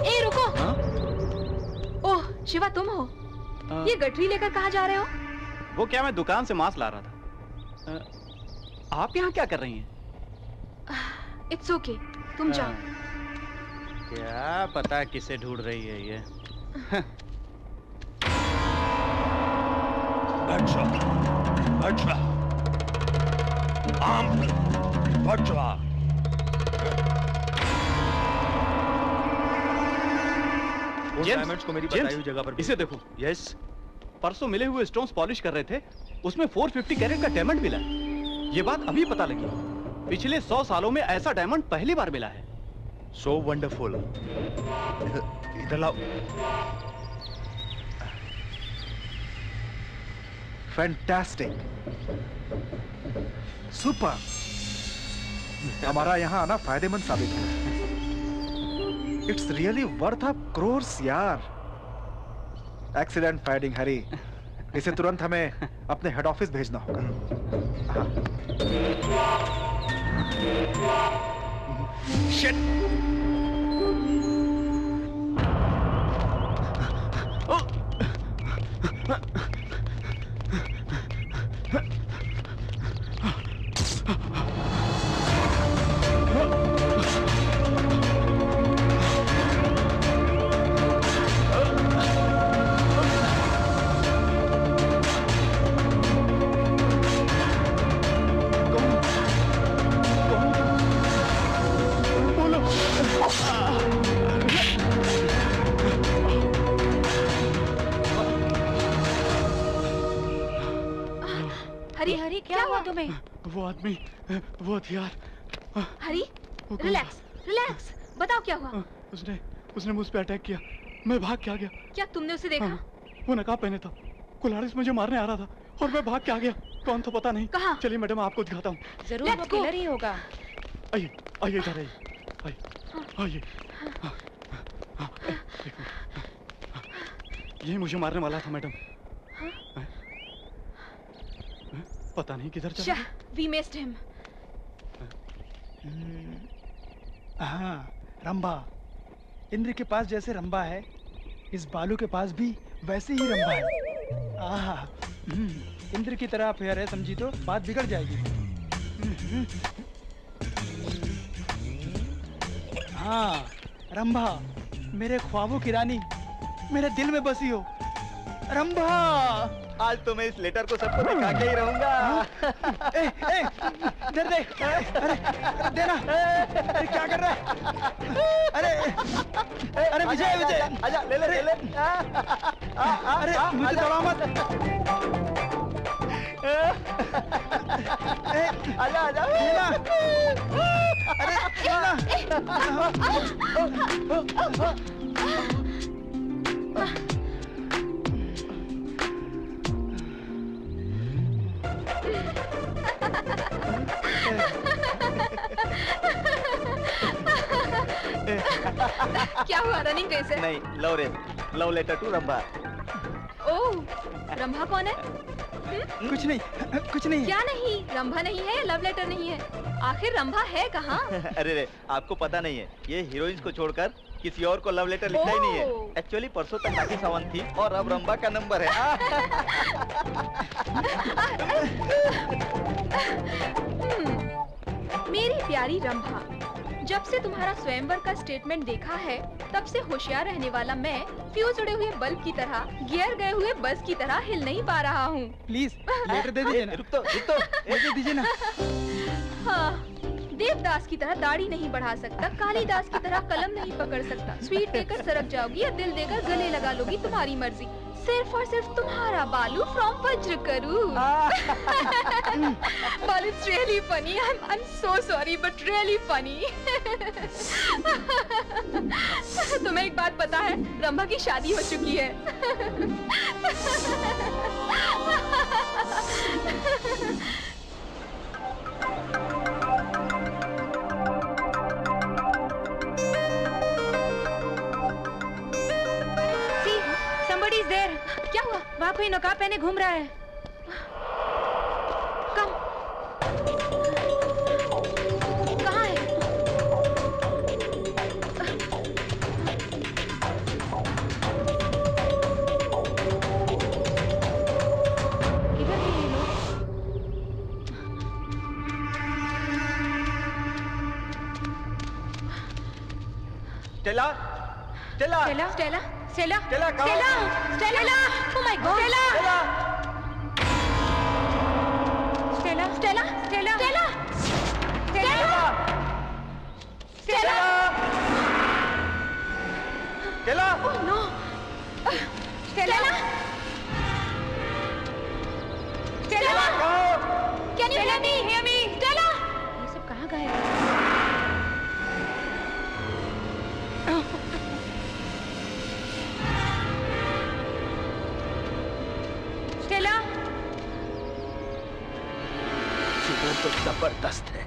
ए रुको। ओह शिवा, तुम हो? ये गठरी लेकर कहाँ जा रहे हो? वो क्या, मैं दुकान से मांस ला रहा था। आप यहाँ क्या कर रही हैं? इट्स ओके, तुम जाओ। क्या पता किसे ढूंढ रही है ये। अच्छा अच्छा आम अच्छा उन डायमंड्स को मेरी बताई हुई जगह पर इसे देखो। यस परसों मिले हुए स्टोन्स पॉलिश कर रहे थे, उसमें 450 कैरेट का डायमंड मिला है। ये बात अभी पता लगी। पिछले 100 सालों में ऐसा डायमंड पहली बार मिला है। So wonderful. इधर लाओ। Fantastic, super. हमारा यहाँ आना फायदेमंद साबित हुआ। It's really worth of crores यार। एक्सीलेंट फाइटिंग हरी। इसे तुरंत हमें अपने हेड ऑफिस भेजना होगा। शिट। हरी हरी क्या हुआ तुम्हें? वो आदमी, वो हथियार। हरी, रिलैक्स रिलैक्स, बताओ क्या हुआ? उसने मुझ पे अटैक किया। मैं भाग के आ गया। क्या तुमने उसे देखा? वो नकाब पहने था, कुल्हाड़ी से मुझे मारने आ रहा था और मैं भाग के आ गया। कौन था पता नहीं। कहाँ? चलिए मैडम आपको दिखाता हूँ। जरूर वो किलर ही होगा। आइए आइए इधर आइए, आइए। ये मुझे मारने वाला था मैडम। पता नहीं किधर चला। We missed him. हाँ, रंभा। इंद्र के पास जैसे रंभा है, इस बालू के पास भी वैसे ही रंभा है। आहा, इंद्र की तरह फेयर है, समझी तो बात बिगड़ जाएगी। हाँ, रंभा, मेरे ख्वाबों की रानी, मेरे दिल में बसी हो। रंभा, आज तो मैं इस लेटर को सबको दिखा के ही रहूंगा। इधर देख। अरे देना। अरे क्या कर रहा है? अरे विजय विजय, आजा ले ले ले। अरे मुझे दौड़ा मत। आजा आजा देना। अरे क्या हुआ? रनिंग कैसे? नहीं, love race, love letter to Rambha. Oh, Rambha कौन है? कुछ नहीं, कुछ नहीं। क्या नहीं? रंभा नहीं है या लव लेटर नहीं है? आखिर रंभा है कहाँ? अरे रे, आपको पता नहीं है, ये हीरोइंस को छोड़कर किसी और को लव लेटर लिखता ही नहीं है। एक्चुअली परसों तक राखी सावंत थी और अब रंभा का नंबर है। मेरी प्यारी रंभा, जब से तुम्हारा स्वयंवर का स्टेटमेंट देखा है, तब से होशियार रहने वाला मैं फ्यूज उड़े हुए बल्ब की तरह, गियर गए हुए बस की तरह हिल नहीं पा रहा हूँ। प्लीज लेटर दे दीजिए ना। रुक तो दे दीजिए ना। हाँ, देवदास की तरह दाढ़ी नहीं बढ़ा सकता, कालिदास की तरह कलम नहीं पकड़ सकता, स्वीट देकर सरक जाओगी या दिल देकर गले लगा लोगी, तुम्हारी मर्जी। सिर्फ और सिर्फ तुम्हारा बालू फ्रॉम वज्र करूं। बालू, it's really funny. I'm so sorry, but really funny. तुम्हें एक बात पता है? रंभा की शादी हो चुकी है। Somebody's there. क्या हुआ? वहाँ कोई नकाब पहने घूम रहा है। कहाँ है? किधर है ये लोग? Stella, Stella, Stella, Stella Stella कहाँ? Stella oh my god Stella Stella Stella Stella Stella Stella Stella oh no Stella Stella can you hear me Stella ये सब कहाँ गए? स्टेला सुबह तो जबरदस्त है।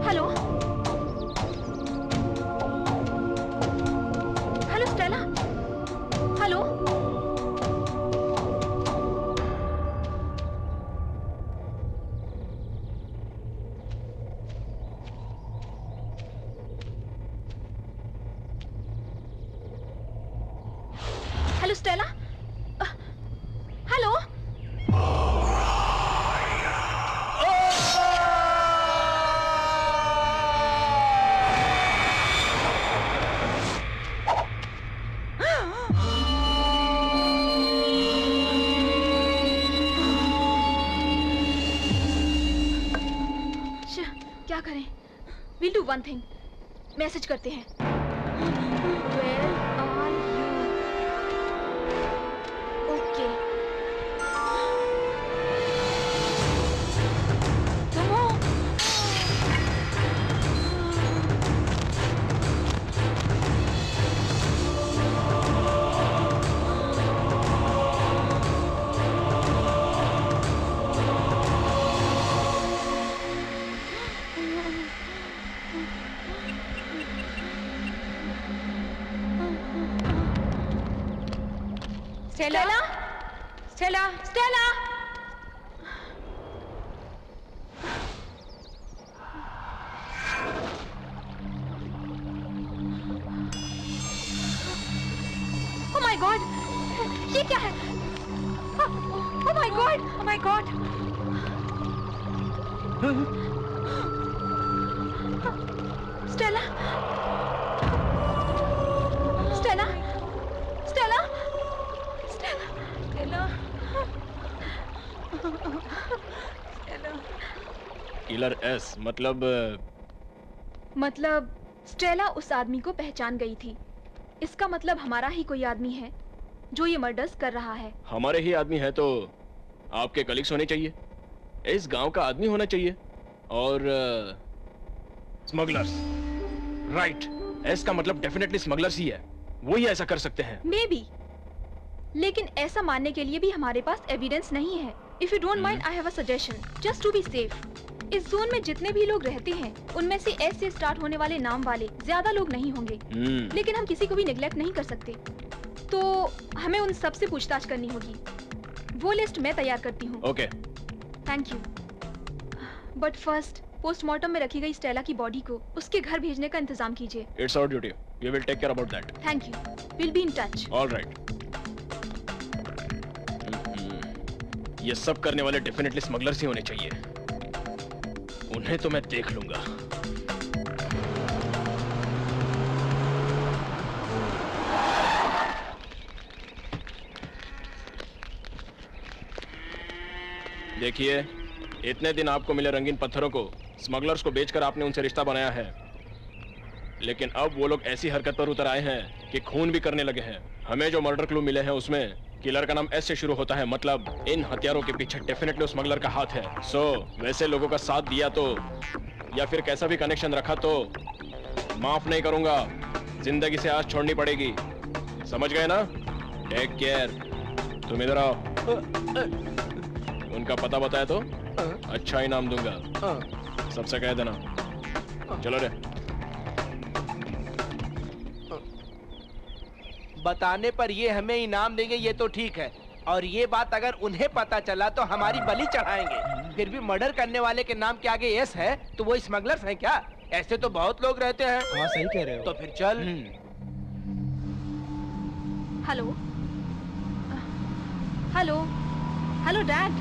Hello hello Stella hello hello Stella hello क्या करें? We'll do one thing. Message करते हैं. Where are you? Okay. Come on. Stella Stella Stella Oh my God! ये क्या है? Oh my God! Oh my God! Stella Stella Stella Stella killer S मतलब Stella उस आदमी को पहचान गई थी. इसका मतलब हमारा ही कोई आदमी है जो ये मर्डर्स कर रहा है. हमारे ही आदमी है तो आपके कलीग्स होने चाहिए, इस गांव का आदमी होना चाहिए और स्मगलर्स. राइट, एस का मतलब डेफिनेटली स्मगलर्स ही है, वो ही ऐसा कर सकते हैं. मे बी, लेकिन ऐसा मानने के लिए भी हमारे पास एविडेंस नहीं है. If you don't mind I have a suggestion just to be safe. इस जोन में जितने भी लोग रहते हैं उनमें से एस से स्टार्ट होने वाले नाम वाले ज्यादा लोग नहीं होंगे. लेकिन हम किसी को भी निगलेक्ट नहीं कर सकते, तो हमें उन सब से पूछताछ करनी होगी. वो लिस्ट मैं तैयार करती हूँ. Okay, thank you. But first postmortem में रखी गई स्टेला की बॉडी को उसके घर भेजने का इंतजाम कीजिए. It's our duty, we will take care about that. Thank you. Will be in touch. Alright. ये सब करने वाले डेफिनेटली स्मगलर्स ही होने चाहिए. उन्हें तो मैं देख लूंगा. देखिए, इतने दिन आपको मिले रंगीन पत्थरों को स्मगलर्स को बेचकर आपने उनसे रिश्ता बनाया है, लेकिन अब वो लोग ऐसी हरकत पर उतर आए हैं कि खून भी करने लगे हैं. हमें जो मर्डर क्लू मिले हैं उसमें किलर का नाम एस से शुरू होता है, मतलब इन हथियारों के पीछे डेफिनेटली उस स्मगलर का हाथ है. सो वैसे लोगों का साथ दिया तो या फिर कैसा भी कनेक्शन रखा तो माफ नहीं करूंगा. जिंदगी से आस छोड़नी पड़ेगी, समझ गए ना? Take care. तुम इधर आओ. उनका पता बताया तो अच्छा इनाम दूंगा. सबसे कह देना. चलो रे. बताने पर ये हमें इनाम देंगे ये तो ठीक है, और ये बात अगर उन्हें पता चला तो हमारी बलि चढ़ाएंगे. फिर भी मर्डर करने वाले के नाम के आगे एस है तो वो स्मगलर्स हैं क्या? ऐसे तो बहुत लोग रहते हैं. हाँ सही कह रहे हो. तो फिर चल. Hello hello hello dad.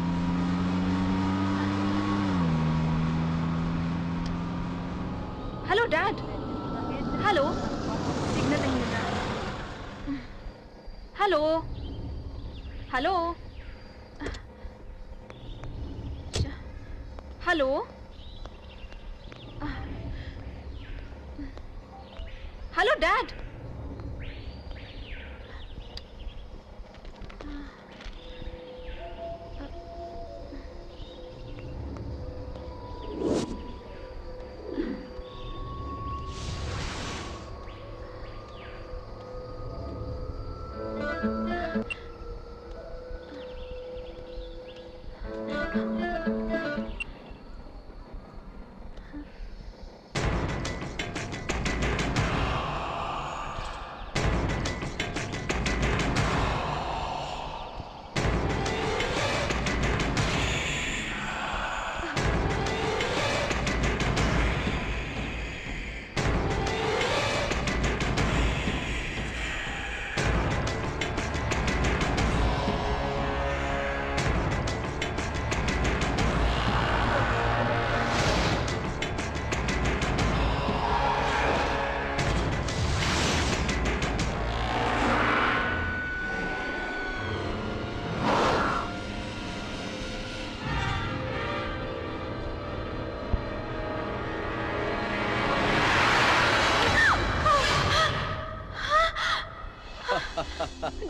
Hello dad. Hello, signal नहीं मिल रहा। Hello hello hello hello dad.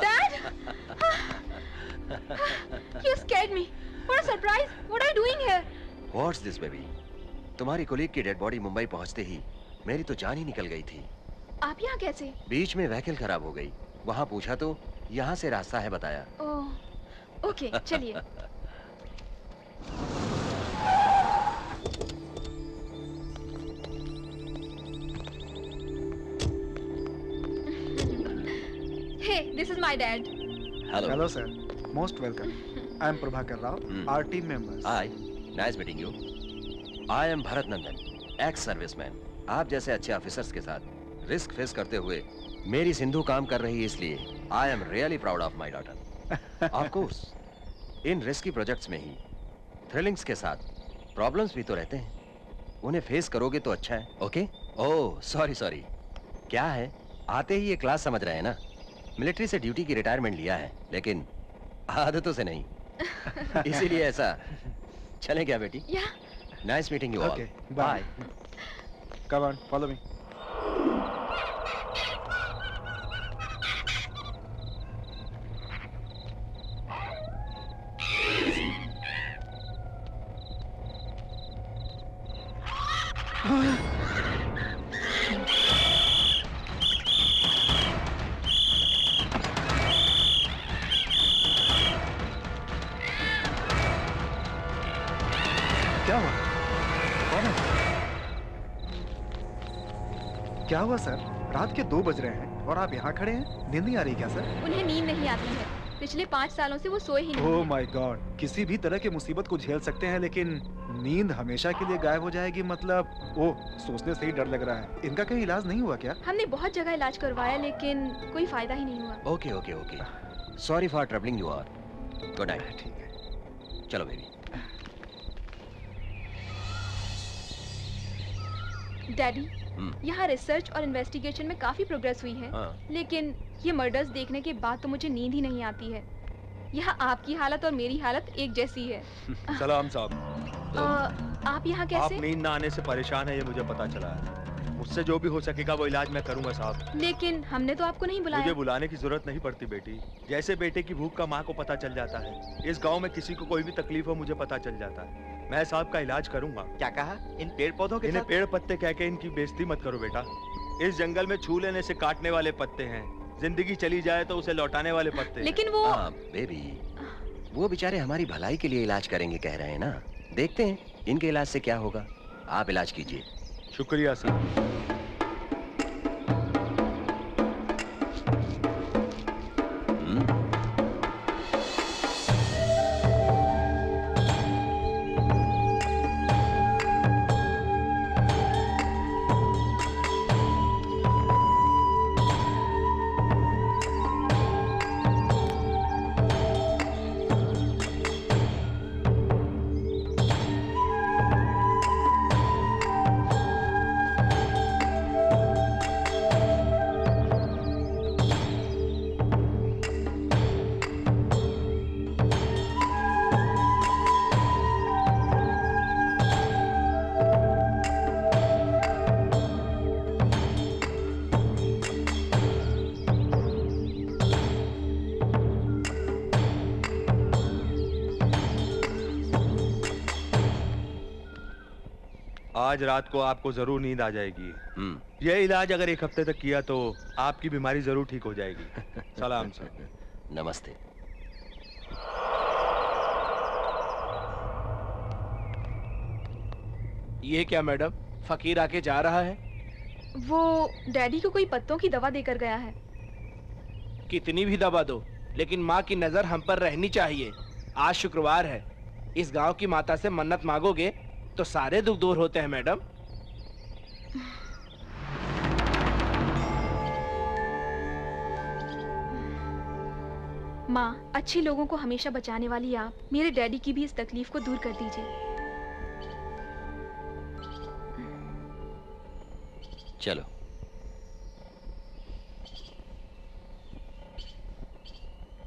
Dad! You scared me. What a surprise. What are you doing here? What's this, baby? तुम्हारी कोलीग की डेड बॉडी मुंबई पहुंचते ही मेरी तो जान ही निकल गई थी। आप यहाँ कैसे? बीच में व्हीकल खराब हो गई। वहाँ पूछा तो यहाँ से रास्ता है बताया। ओह, ओके, चलिए। Hey, this is my dad. Hello. Hello, sir. Most welcome. I am Prabhakar Rao, our team members. Hi. Nice meeting you. I am Bharat Nandan, ex-serviceman. आप जैसे अच्छे ऑफिसर्स के साथ रिस्क फेस करते हुए मेरी सिंधु काम कर रही है, इसलिए I am really proud of my daughter. Of course, in risky projects में ही थ्रिलिंग्स के साथ प्रॉब्लम्स भी तो रहते हैं। उन्हें फेस करोगे तो अच्छा है, ओके? ओह, सॉरी। क्या है, आते ही ये क्लास समझ रहे हैं ना? मिलिट्री से ड्यूटी की रिटायरमेंट लिया है, लेकिन आदतों से नहीं। इसीलिए ऐसा। चलें क्या बेटी? Nice meeting you all. Okay, bye. Come on, follow me. क्या हुआ? कौन है? क्या हुआ सर? रात के 2 बज रहे हैं और आप यहाँ खड़े हैं? नींद नहीं आ रही क्या सर? उन्हें नींद नहीं आती है। पिछले 5 सालों से वो सोए ही नहीं। ओह माय गॉड! किसी भी तरह की मुसीबत को झेल सकते हैं, लेकिन नींद हमेशा के लिए गायब हो जाएगी मतलब? ओह, सोचने से ही डर लग रहा है। इनका कहीं इलाज नहीं हुआ क्या? हमने बहुत जगह इलाज करवाया, लेकिन कोई फायदा ही नहीं हुआ। Okay. Sorry for troubling you all. Good night. ठीक है, चलो बेबी। डैडी, यहाँ रिसर्च और इन्वेस्टिगेशन में काफी प्रोग्रेस हुई है, लेकिन ये मर्डर्स देखने के बाद तो मुझे नींद ही नहीं आती है। यहाँ आपकी हालत और मेरी हालत एक जैसी है। सलाम साहब। आप यहाँ कैसे? आप नींद ना आने से परेशान है, ये मुझे पता चला है। मुझसे जो भी हो सकेगा वो इलाज मैं करूंगा साहब। लेकिन हमने तो आपको नहीं बुलाया। मुझे बुलाने की जरूरत नहीं पड़ती बेटी। जैसे बेटे की भूख का माँ को पता चल जाता है, इस गांव में किसी को कोई भी तकलीफ हो मुझे पता चल जाता है। मैं साहब का इलाज करूंगा। क्या कहा? इन पेड़ पौधों के इन्हें साथ? पेड़ पत्ते कह के इनकी बेइज्जती मत करो बेटा। इस जंगल में छू लेने से काटने वाले पत्ते हैं, जिंदगी चली जाए तो उसे लौटाने वाले पत्ते। लेकिन वो बेबी, वो बेचारे हमारी भलाई के लिए इलाज करेंगे कह रहे हैं ना। देखते हैं इनके इलाज से क्या होगा। आप इलाज कीजिए। शुक्रिया सर। आज रात को आपको जरूर नींद आ जाएगी। यह इलाज अगर 1 हफ्ते तक किया तो आपकी बीमारी जरूर ठीक हो जाएगी। सलाम सर। नमस्ते। ये क्या मैडम, फकीर आके जा रहा है? वो डैडी को कोई पत्तों की दवा देकर गया है। कितनी भी दवा दो, लेकिन माँ की नजर हम पर रहनी चाहिए। आज शुक्रवार है, इस गांव की माता से मन्नत मांगोगे तो सारे दुख दूर होते हैं मैडम। माँ, अच्छे लोगों को हमेशा बचाने वाली आप मेरे डैडी की भी इस तकलीफ को दूर कर दीजिए। चलो।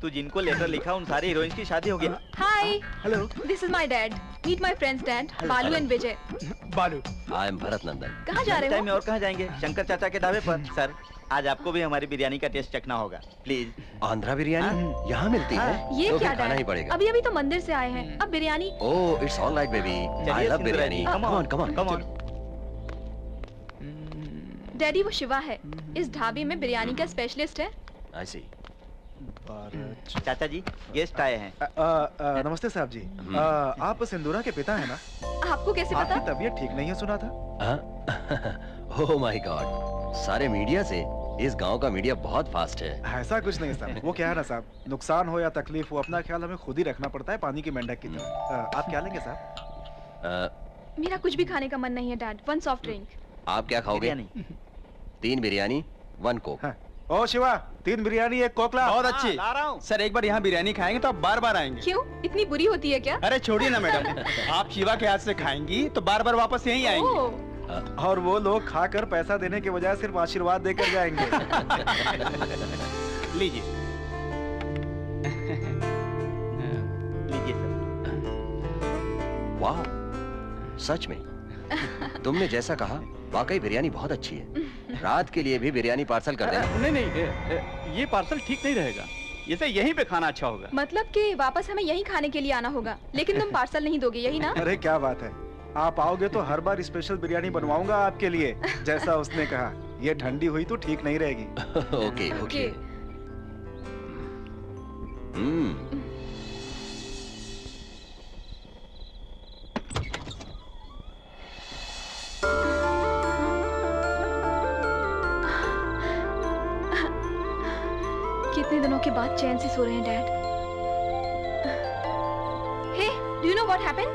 तू जिनको लेटर लिखा उन सारे हीरोइंस की शादी हो गई। Hi, hello, this is my dad. Meet my friends dad, Balu and Vijay. Balu, I M Bharat नंदन। कहाँ जा रहे हो? टाइम में और कहाँ जाएंगे? शंकर चाचा के ढाबे पर। सर, आज आपको भी हमारी बिरयानी का टेस्ट चखना होगा, प्लीज। आंध्रा बिरयानी यहाँ मिलती है? ये तो क्या फिर खाना ही डैड? पड़ेगा। अभी अभी तो मंदिर से आए हैं, अब biryani. Oh, it's all right baby. I love biryani. Come on, come on, come on. Daddy, वो शिवा है, इस ढाबे में बिरयानी का स्पेशलिस्ट है। आई सी। चाचा जी, गेस्ट आए हैं। नमस्ते साहब जी। आप सिंदूरा के पिता हैं ना? आपको कैसे पता? आपकी तबीयत ठीक नहीं है सुना था। ओह माय गॉड, सारे मीडिया से इस गांव का मीडिया बहुत फास्ट है। ऐसा कुछ नहीं साहब, वो क्या है ना साहब, नुकसान हो या तकलीफ हो अपना ख्याल हमें खुद ही रखना पड़ता है, पानी की मेंढक की तरह। आप क्या लेंगे साहब? मेरा कुछ भी खाने का मन नहीं है डैड। 1 soft drink. आप क्या खाओगे? 3 बिरयानी 1 कोक। ओ शिवा, 3 बिरयानी 1 कोकला। बहुत अच्छी। सर, एक बार यहाँ बिरयानी खाएंगे तो आप बार बार आएंगे। क्यों, इतनी बुरी होती है क्या? अरे छोड़िए ना मैडम, आप शिवा के हाथ से खाएंगी तो बार बार वापस यहीं आएंगे। और वो लोग खाकर पैसा देने के बजाय सिर्फ आशीर्वाद देकर जाएंगे। लीजिए, लीजिए सर। वाह, सच में तुमने जैसा कहा, वाकई बिरयानी बहुत अच्छी है। रात के लिए भी बिरयानी पार्सल कर देना। नहीं नहीं, ये पार्सल ठीक नहीं रहेगा। इसे यहीं पे खाना अच्छा होगा। मतलब कि वापस हमें यहीं खाने के लिए आना होगा, लेकिन तुम पार्सल नहीं दोगे, यही ना? अरे क्या बात है, आप आओगे तो हर बार स्पेशल बिरयानी बनवाऊंगा आपके लिए, जैसा उसने कहा। ये ठंडी हुई तो ठीक नहीं रहेगी। Okay okay. कितने दिनों के बाद चैन से सो रहे हैं dad. Hey, do you know what happened?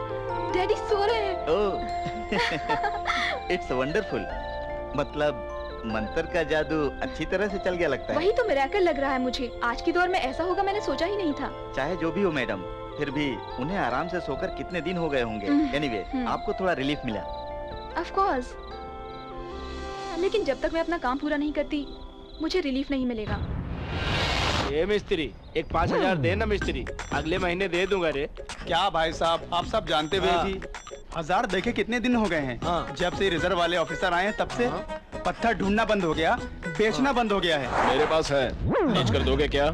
Daddy सो रहे हैं। It's wonderful. मतलब मंत्र का जादू अच्छी तरह से चल गया लगता है। वही तो मिरेकल लग रहा है मुझे। आज की दौर में ऐसा होगा मैंने सोचा ही नहीं था। चाहे जो भी हो मैडम, फिर भी उन्हें आराम से सोकर कितने दिन हो गए होंगे। एनीवे, आपको थोड़ा रिलीफ मिला। ऑफ कोर्स, लेकिन जब तक मैं अपना काम पूरा नहीं करती, मुझे रिलीफ नहीं मिलेगा। ये मिस्त्री, एक 5000 दे ना मिस्त्री, अगले महीने दे दूंगा रे। क्या भाई साहब, आप सब जानते हुए भी 1000 देखे कितने दिन हो गए हैं। जब से रिजर्व वाले ऑफिसर आए हैं तब से पत्थर ढूंढना बंद हो गया, बेचना बंद हो गया है। मेरे पास है, बेच कर दोगे क्या?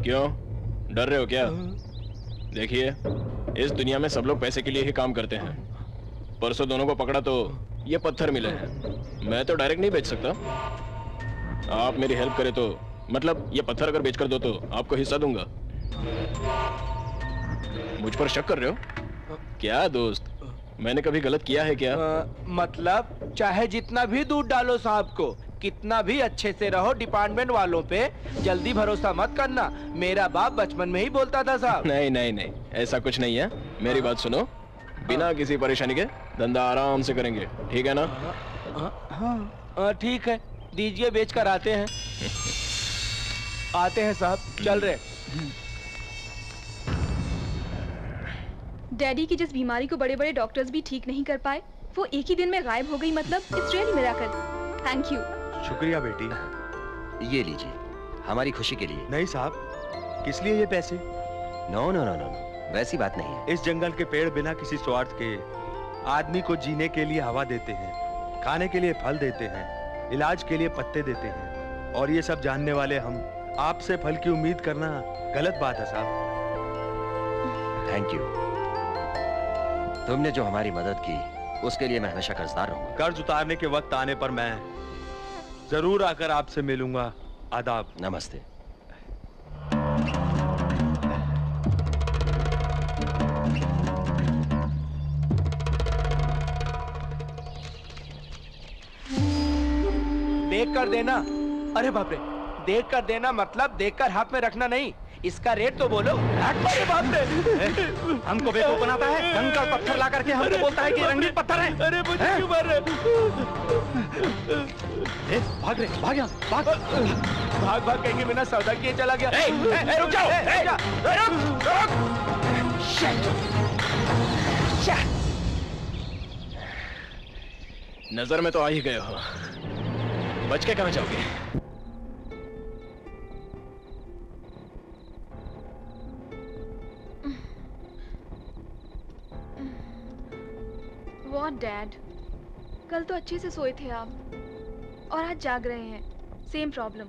क्यों डर रहे हो क्या? देखिए, इस दुनिया में सब लोग पैसे के लिए ही काम करते हैं। परसों दोनों को पकड़ा तो ये पत्थर मिले हैं। मैं तो डायरेक्ट नहीं बेच सकता। आप मेरी हेल्प करें तो, मतलब ये पत्थर अगर बेचकर दो तो आपको हिस्सा दूंगा। मुझ पर शक कर रहे हो क्या दोस्त? मैंने कभी गलत किया है क्या? मतलब चाहे जितना भी दूध डालो साहब को, कितना भी अच्छे से रहो, डिपार्टमेंट वालों पे जल्दी भरोसा मत करना। मेरा बाप बचपन में ही बोलता था साहब। नहीं नहीं नहीं, ऐसा कुछ नहीं है। मेरी बात सुनो, बिना किसी परेशानी के धंधा आराम से करेंगे, ठीक है ना? हाँ ठीक है, दीजिए, बेच कर आते हैं। आते हैं साहब, चल रहे। डैडी की जिस बीमारी को बड़े बड़े डॉक्टर्स भी ठीक नहीं कर पाए, वो एक ही दिन में गायब हो गई। मतलब it's really miracle. Thank you. शुक्रिया बेटी। ये लीजिए, हमारी खुशी के लिए। नहीं साहब, किस लिए ये पैसे? नो नो नो नो, वैसी बात नहीं है। इस जंगल के पेड़ बिना किसी स्वार्थ के आदमी को जीने के लिए हवा देते हैं, खाने के लिए फल देते हैं, इलाज के लिए पत्ते देते हैं, और ये सब जानने वाले हम आपसे फल की उम्मीद करना गलत बात है साहब। Thank you. तुमने जो हमारी मदद की उसके लिए मैं हमेशा कर्जदार रहूंगा। कर्ज उतारने के वक्त आने पर मैं जरूर आकर आपसे मिलूंगा। आदाब। नमस्ते। देख कर देना। अरे बाप रे, देख कर देना मतलब देख कर हाथ में रखना नहीं। इसका रेट तो बोलो। अरे बाप रे, हमको बेवकूफ बनाता है। कंकड़ पत्थर ला करके हमको बोलता है कि रंगीन पत्थर है। अरे मुझे क्यों मार रहे? भाग रे, भाग यहाँ, भाग। भाग भाग कहेंगे बिना सौदा किए चला गया। रुक जाओ, नजर में तो आ ही गए हो, बच के कहाँ जाओगे? What dad? कल तो अच्छे से सोए थे आप और आज जाग रहे हैं। Same problem.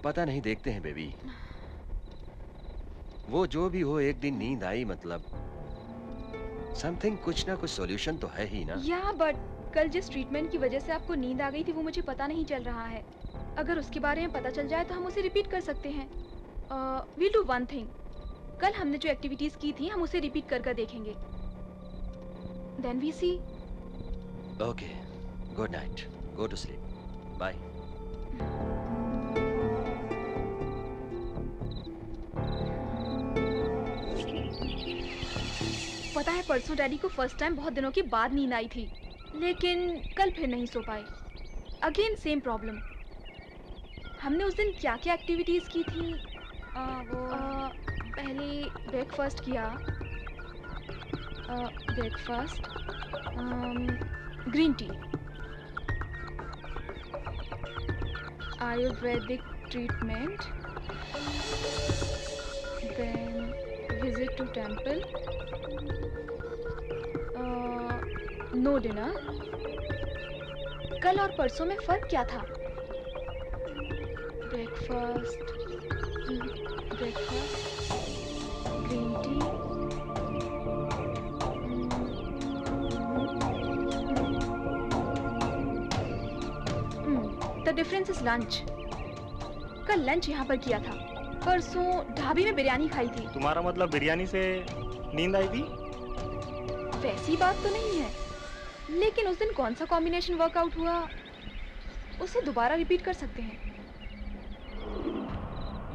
पता नहीं, देखते हैं बेबी। वो जो भी हो, एक दिन नींद आई मतलब समथिंग, कुछ ना कुछ सॉल्यूशन तो है ही ना। या बट कल जिस ट्रीटमेंट की वजह से आपको नींद आ गई थी वो मुझे पता नहीं चल रहा है। अगर उसके बारे में पता चल जाए तो हम उसे रिपीट कर सकते हैं। वील डू वन थिंग, कल हमने जो एक्टिविटीज की थी हम उसे रिपीट कर देखेंगे। Then we see. Okay, good night, go to sleep, bye. पता है परसों डैडी को फर्स्ट टाइम बहुत दिनों के बाद नींद आई थी, लेकिन कल फिर नहीं सो पाए। Again same problem. हमने उस दिन क्या क्या एक्टिविटीज की थी? पहले ब्रेकफास्ट किया, breakfast, green tea, Ayurvedic treatment, then visit to temple, no dinner. कल और परसों में फर्क क्या था? Breakfast, green tea, the difference is lunch. कल लंच यहाँ पर किया था, परसों ढाबे में बिरयानी खाई थी। तुम्हारा मतलब बिरयानी से नींद आई थी? वैसी बात तो नहीं है, लेकिन उस दिन कौन सा कॉम्बिनेशन वर्कआउट हुआ उसे दोबारा रिपीट कर सकते हैं।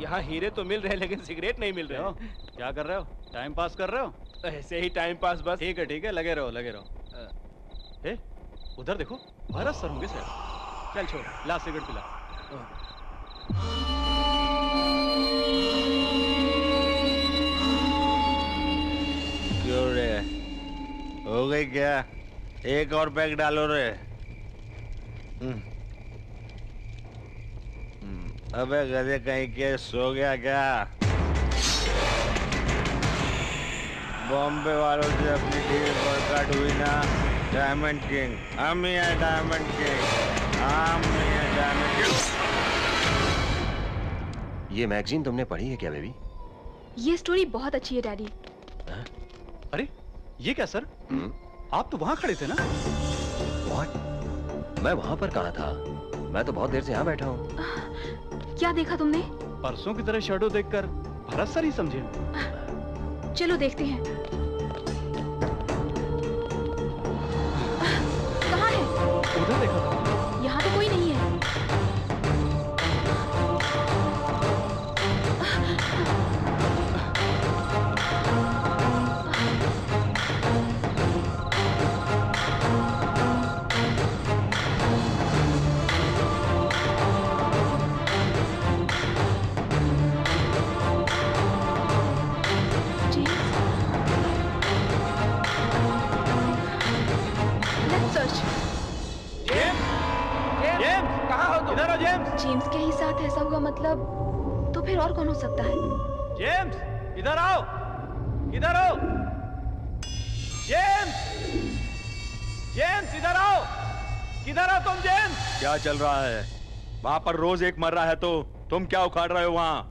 यहाँ हीरे तो मिल रहे हैं लेकिन सिगरेट नहीं मिल रहे हो। क्या कर रहे हो? टाइम पास कर रहे हो? ऐसे ही टाइम पास बस। ठीक है, लगे रहो, लगे रहो। उधर देखो, भरत सर होंगे सर। चल छोड़, ला सिगरेट पिला। क्यों रे, हो गई क्या? एक और पैक डालो रे। अबे गधे कहीं के, सो गया क्या? बॉम्बे वालों से अपनी डील वर्कआउट हुई ना? डायमंड किंग, हम ही हैं डायमंड किंग, हम ही हैं डायमंड किंग। ये मैगजीन तुमने पढ़ी है क्या बेबी? ये स्टोरी बहुत अच्छी है डैडी। अरे ये क्या सर? आप तो वहाँ खड़े थे ना? What? मैं वहाँ पर कहाँ था? मैं तो बहुत देर से यहाँ बैठा हूँ। क्या देखा तुमने? परसों की तरह शैडो देखकर भरत सर ही समझे। चलो देखते हैं। कहाँ है? उधर देखा था। यहाँ तो कोई नहीं है। जेम्स के ही साथ ऐसा हुआ मतलब तो फिर और कौन हो सकता है? जेम्स, इधर आओ, इधर आओ। जेम्स, जेम्स इधर आओ, किधर हो तुम जेम्स? क्या चल रहा है वहां पर? रोज एक मर रहा है तो तुम क्या उखाड़ रहे हो वहां?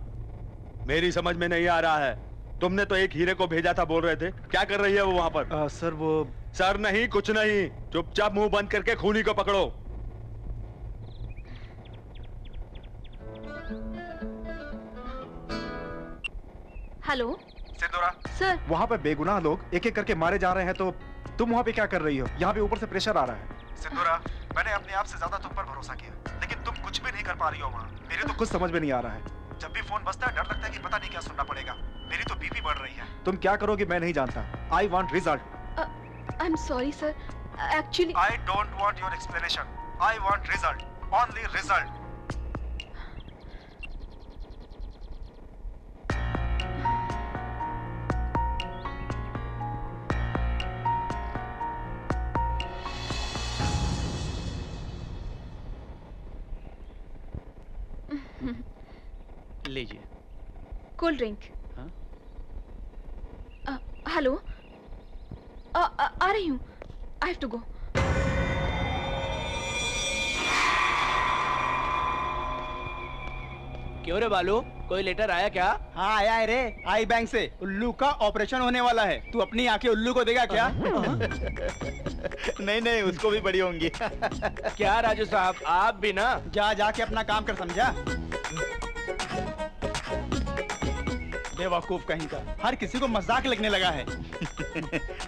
मेरी समझ में नहीं आ रहा है। तुमने तो एक हीरे को भेजा था बोल रहे थे, क्या कर रही है वो वहां पर? सर वो सर नहीं, कुछ नहीं, चुपचाप मुंह बंद करके खूनी को पकड़ो। हेलो सिंदूरा सर, वहाँ पे बेगुनाह लोग एक एक करके मारे जा रहे हैं, तो तुम वहाँ पे क्या कर रही हो? यहाँ पे ऊपर से प्रेशर आ रहा है। सिंदूरा, मैंने अपने आप से ज्यादा तुम पर भरोसा किया, लेकिन तुम कुछ भी नहीं कर पा रही हो वहाँ। मेरे तो कुछ समझ में नहीं आ रहा है। जब भी फोन बजता है डर लगता है कि पता नहीं क्या सुनना पड़ेगा। मेरी तो बीपी बढ़ रही है। तुम क्या करोगी मैं नहीं जानता। I want result. I am sorry sir, actually I don't want your explanation. I want result, only result. लीजिए। Cold drink. हेलो, आ रही हूँ। I have to go. क्यों रे बालू, कोई लेटर आया क्या? हाँ आया है रे, आई बैंक से। उल्लू का ऑपरेशन होने वाला है। तू अपनी आंखें उल्लू को देगा क्या? नहीं नहीं, उसको भी बड़ी होंगी। क्या राजू साहब, आप भी ना? जा जाके अपना काम कर, समझा? बेवकूफ कहीं का, हर किसी को मजाक लगने लगा है।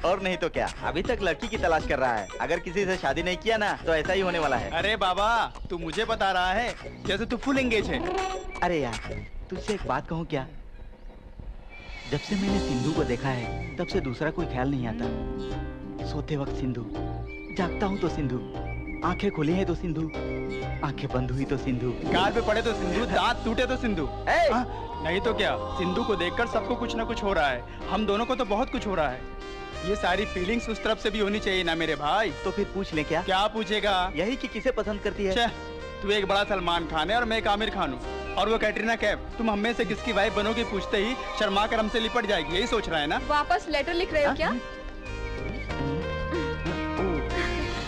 और नहीं तो क्या, अभी तक लड़की की तलाश कर रहा है। अगर किसी से शादी नहीं किया ना तो ऐसा ही होने वाला है। अरे बाबा, तू मुझे बता रहा है जैसे तू फुल एंगेज है। अरे यार, तुझसे एक बात कहूँ क्या? जब से मैंने सिंधु को देखा है तब से दूसरा कोई ख्याल नहीं आता। सोते वक्त सिंधु, जागता हूँ तो सिंधु, आंखें खुली है तो सिंधु, आंखें बंद हुई तो सिंधु, गाल पे पड़े तो सिंधु, दांत टूटे तो सिंधु। नहीं तो क्या, सिंधु को देखकर सबको कुछ ना कुछ हो रहा है। हम दोनों को तो बहुत कुछ हो रहा है। ये सारी फीलिंग्स उस तरफ से भी होनी चाहिए ना मेरे भाई। तो फिर पूछ ले। क्या पूछेगा? यही कि किसे पसंद करती है। तू एक बड़ा सलमान खान है और मैं एक आमिर खान हूँ, और वो कैटरीना कैफ। तुम हमें से किसकी वाइफ बनोगी पूछते ही शर्मा कर हमसे लिपट जाएगी। यही सोच रहा है ना? वापस लेटर लिख रहे हो क्या?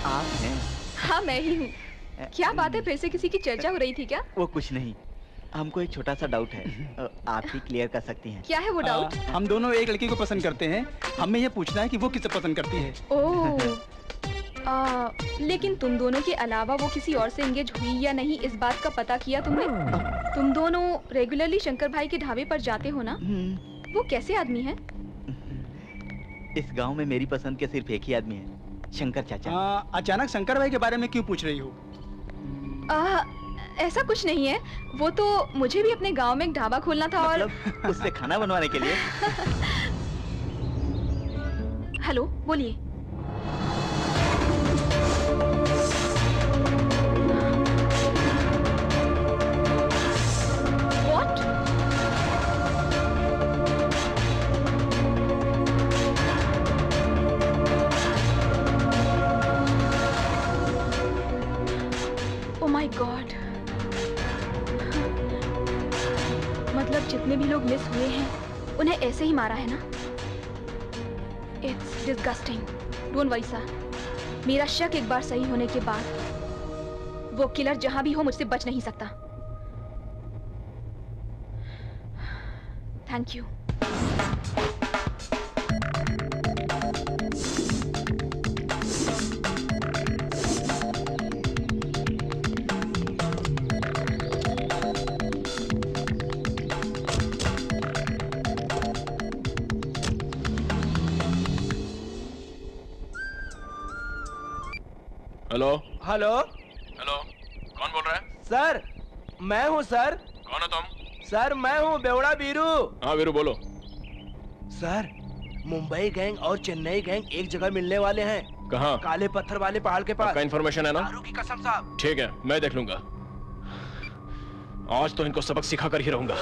आप हैं? हाँ मैं ही हूँ। क्या बात है, फिर से किसी की चर्चा हो रही थी क्या? वो कुछ नहीं, हमको एक छोटा सा डाउट है, आप ही क्लियर कर सकती हैं। क्या है वो डाउट? हम दोनों एक लड़की को पसंद करते हैं, हमें ये पूछना है कि वो किसे पसंद करती है। ओह, लेकिन तुम दोनों के अलावा वो किसी और से एंगेज हुई या नहीं, इस बात का पता किया तुमने? तुम दोनों रेगुलरली शंकर भाई के ढाबे पर जाते हो ना? वो कैसे आदमी है? इस गांव में मेरी पसंद के सिर्फ एक ही आदमी है, शंकर चाचा। अचानक शंकर भाई के बारे में क्यों पूछ रही हो? ऐसा कुछ नहीं है, वो तो मुझे भी अपने गांव में एक ढाबा खोलना था। मतलब और उससे खाना बनवाने के लिए। हेलो, बोलिए। What? Oh my God. मतलब जितने भी लोग मिस हुए हैं उन्हें ऐसे ही मारा है ना? It's disgusting. Don't worry sir. मेरा शक एक बार सही होने के बाद वो किलर जहां भी हो मुझसे बच नहीं सकता। Thank you. Hello hello hello, कौन बोल रहा है? सर, मैं हूँ सर। कौन हो तुम? सर मैं हूँ बेवड़ा बीरू। हाँ वीरू बोलो। सर, मुंबई गैंग और चेन्नई गैंग एक जगह मिलने वाले हैं। कहाँ? काले पत्थर वाले पहाड़ के पास। आपका इन्फॉर्मेशन है ना? दारू की कसम साहब। ठीक है, मैं देख लूंगा। आज तो इनको सबक सिखा कर ही रहूंगा।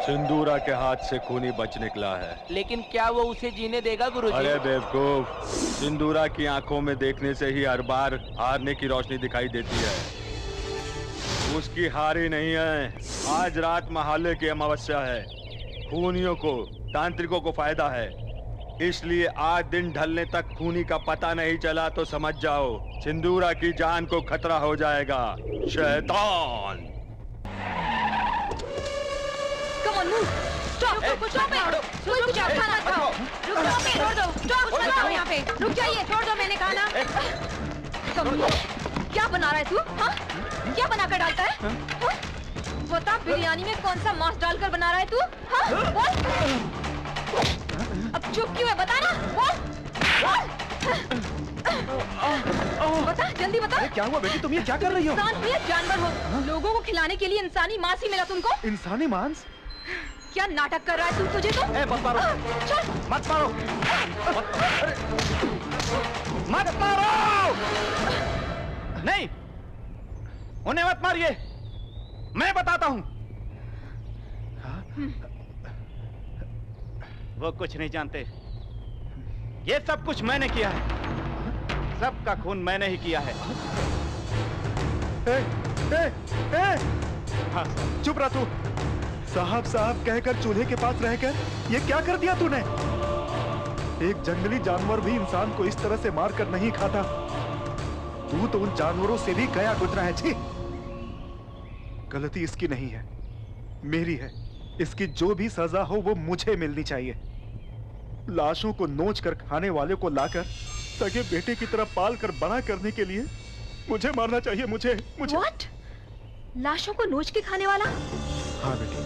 सिंदूरा के हाथ से खूनी बच निकला है। लेकिन क्या वो उसे जीने देगा गुरुजी? अरे बेवकूफ, सिंदूरा की आंखों में देखने से ही हर बार हारने की रोशनी दिखाई देती है। उसकी हार ही नहीं है। आज रात महालय की अमावस्या है। खूनियों को, तांत्रिकों को फायदा है, इसलिए आज दिन ढलने तक खूनी का पता नहीं चला तो समझ जाओ सिंदूरा की जान को खतरा हो जाएगा। शैतान! Come on, move. Stop. Stop it. रुक जाओ, खाना खाओ। रुक जाओ, छोड़ दो। Stop, कुछ मत खाओ यहाँ पे। रुक जाइए, छोड़ दो, मैंने खाना। क्या बना रहा है तू? हाँ? क्या बना कर डालता है? हाँ? बता, बिरयानी में कौन सा मांस डालकर बना रहा है तू? हाँ? बोल। अब चुप क्यों है? बता ना, बोल। बता, जल्दी बता। क्या हुआ बेटी, तुम ये क्या कर रही हो? इंसान हो या जानवर हो, लोगों को खिलाने के लिए इंसानी मांस ही मिला तुमको? इंसानी मांस? क्या नाटक कर रहा है तू? तुझे तो मत मारो, चल मत मारो, मत मारो! नहीं, उन्हें मत मारिए, मैं बताता हूं। वो कुछ नहीं जानते। ये सब कुछ मैंने किया है। सबका खून मैंने ही किया है। हाँ, चुप रहा तू। साहब साहब कहकर चूल्हे के पास रहकर ये क्या कर दिया तूने? एक जंगली जानवर भी इंसान को इस तरह से मार कर नहीं खाता। तू तो उन जानवरों से भी गया गुजरा है। छी! गलती इसकी नहीं है, मेरी है। इसकी जो भी सजा हो वो मुझे मिलनी चाहिए। लाशों को नोच कर खाने वाले को लाकर सगे बेटे की तरह पाल कर बड़ा करने के लिए मुझे मारना चाहिए। मुझे What? लाशों को नोच के खाने वाला? हाँ बेटी,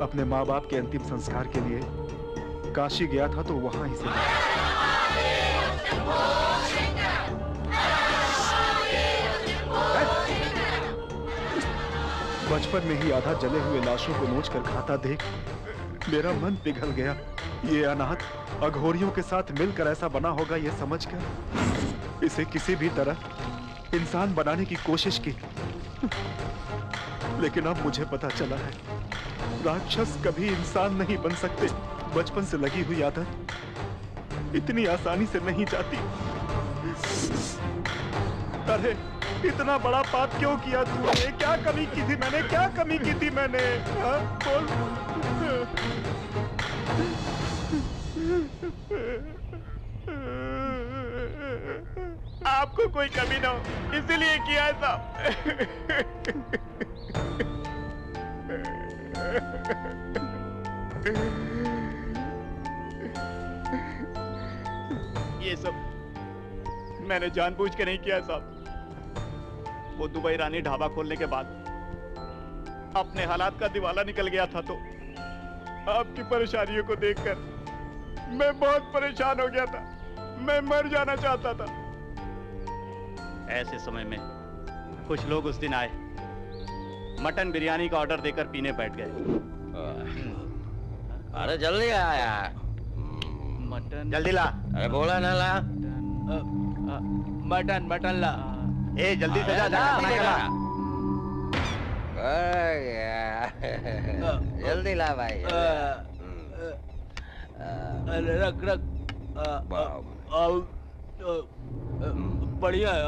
अपने माँ बाप के अंतिम संस्कार के लिए काशी गया था तो वहां ही से बचपन में ही आधा जले हुए लाशों को नोच कर खाता देख मेरा मन पिघल गया। ये अनाथ अघोरियों के साथ मिलकर ऐसा बना होगा ये समझकर इसे किसी भी तरह इंसान बनाने की कोशिश की। लेकिन अब मुझे पता चला है राक्षस कभी इंसान नहीं बन सकते। बचपन से लगी हुई आदत इतनी आसानी से नहीं जाती। अरे इतना बड़ा पाप क्यों किया तूने? क्या कमी की थी मैंने? क्या कमी की थी मैंने? हाँ, बोल। आपको कोई कमी ना हो इसीलिए किया था। ये सब मैंने जानबूझ के नहीं किया साहब। वो दुबई रानी ढाबा खोलने के बाद अपने हालात का दिवाला निकल गया था तो आपकी परेशानियों को देखकर मैं बहुत परेशान हो गया था। मैं मर जाना चाहता था। ऐसे समय में कुछ लोग उस दिन आए, मटन बिरयानी का ऑर्डर देकर पीने बैठ गए। अरे जल्दी आ यार। मटन जल्दी ला। अरे बोला ना ला। मटन ला। ए जल्दी से जा, खाना खा। जल्दी ला भाई। रख बढ़िया है।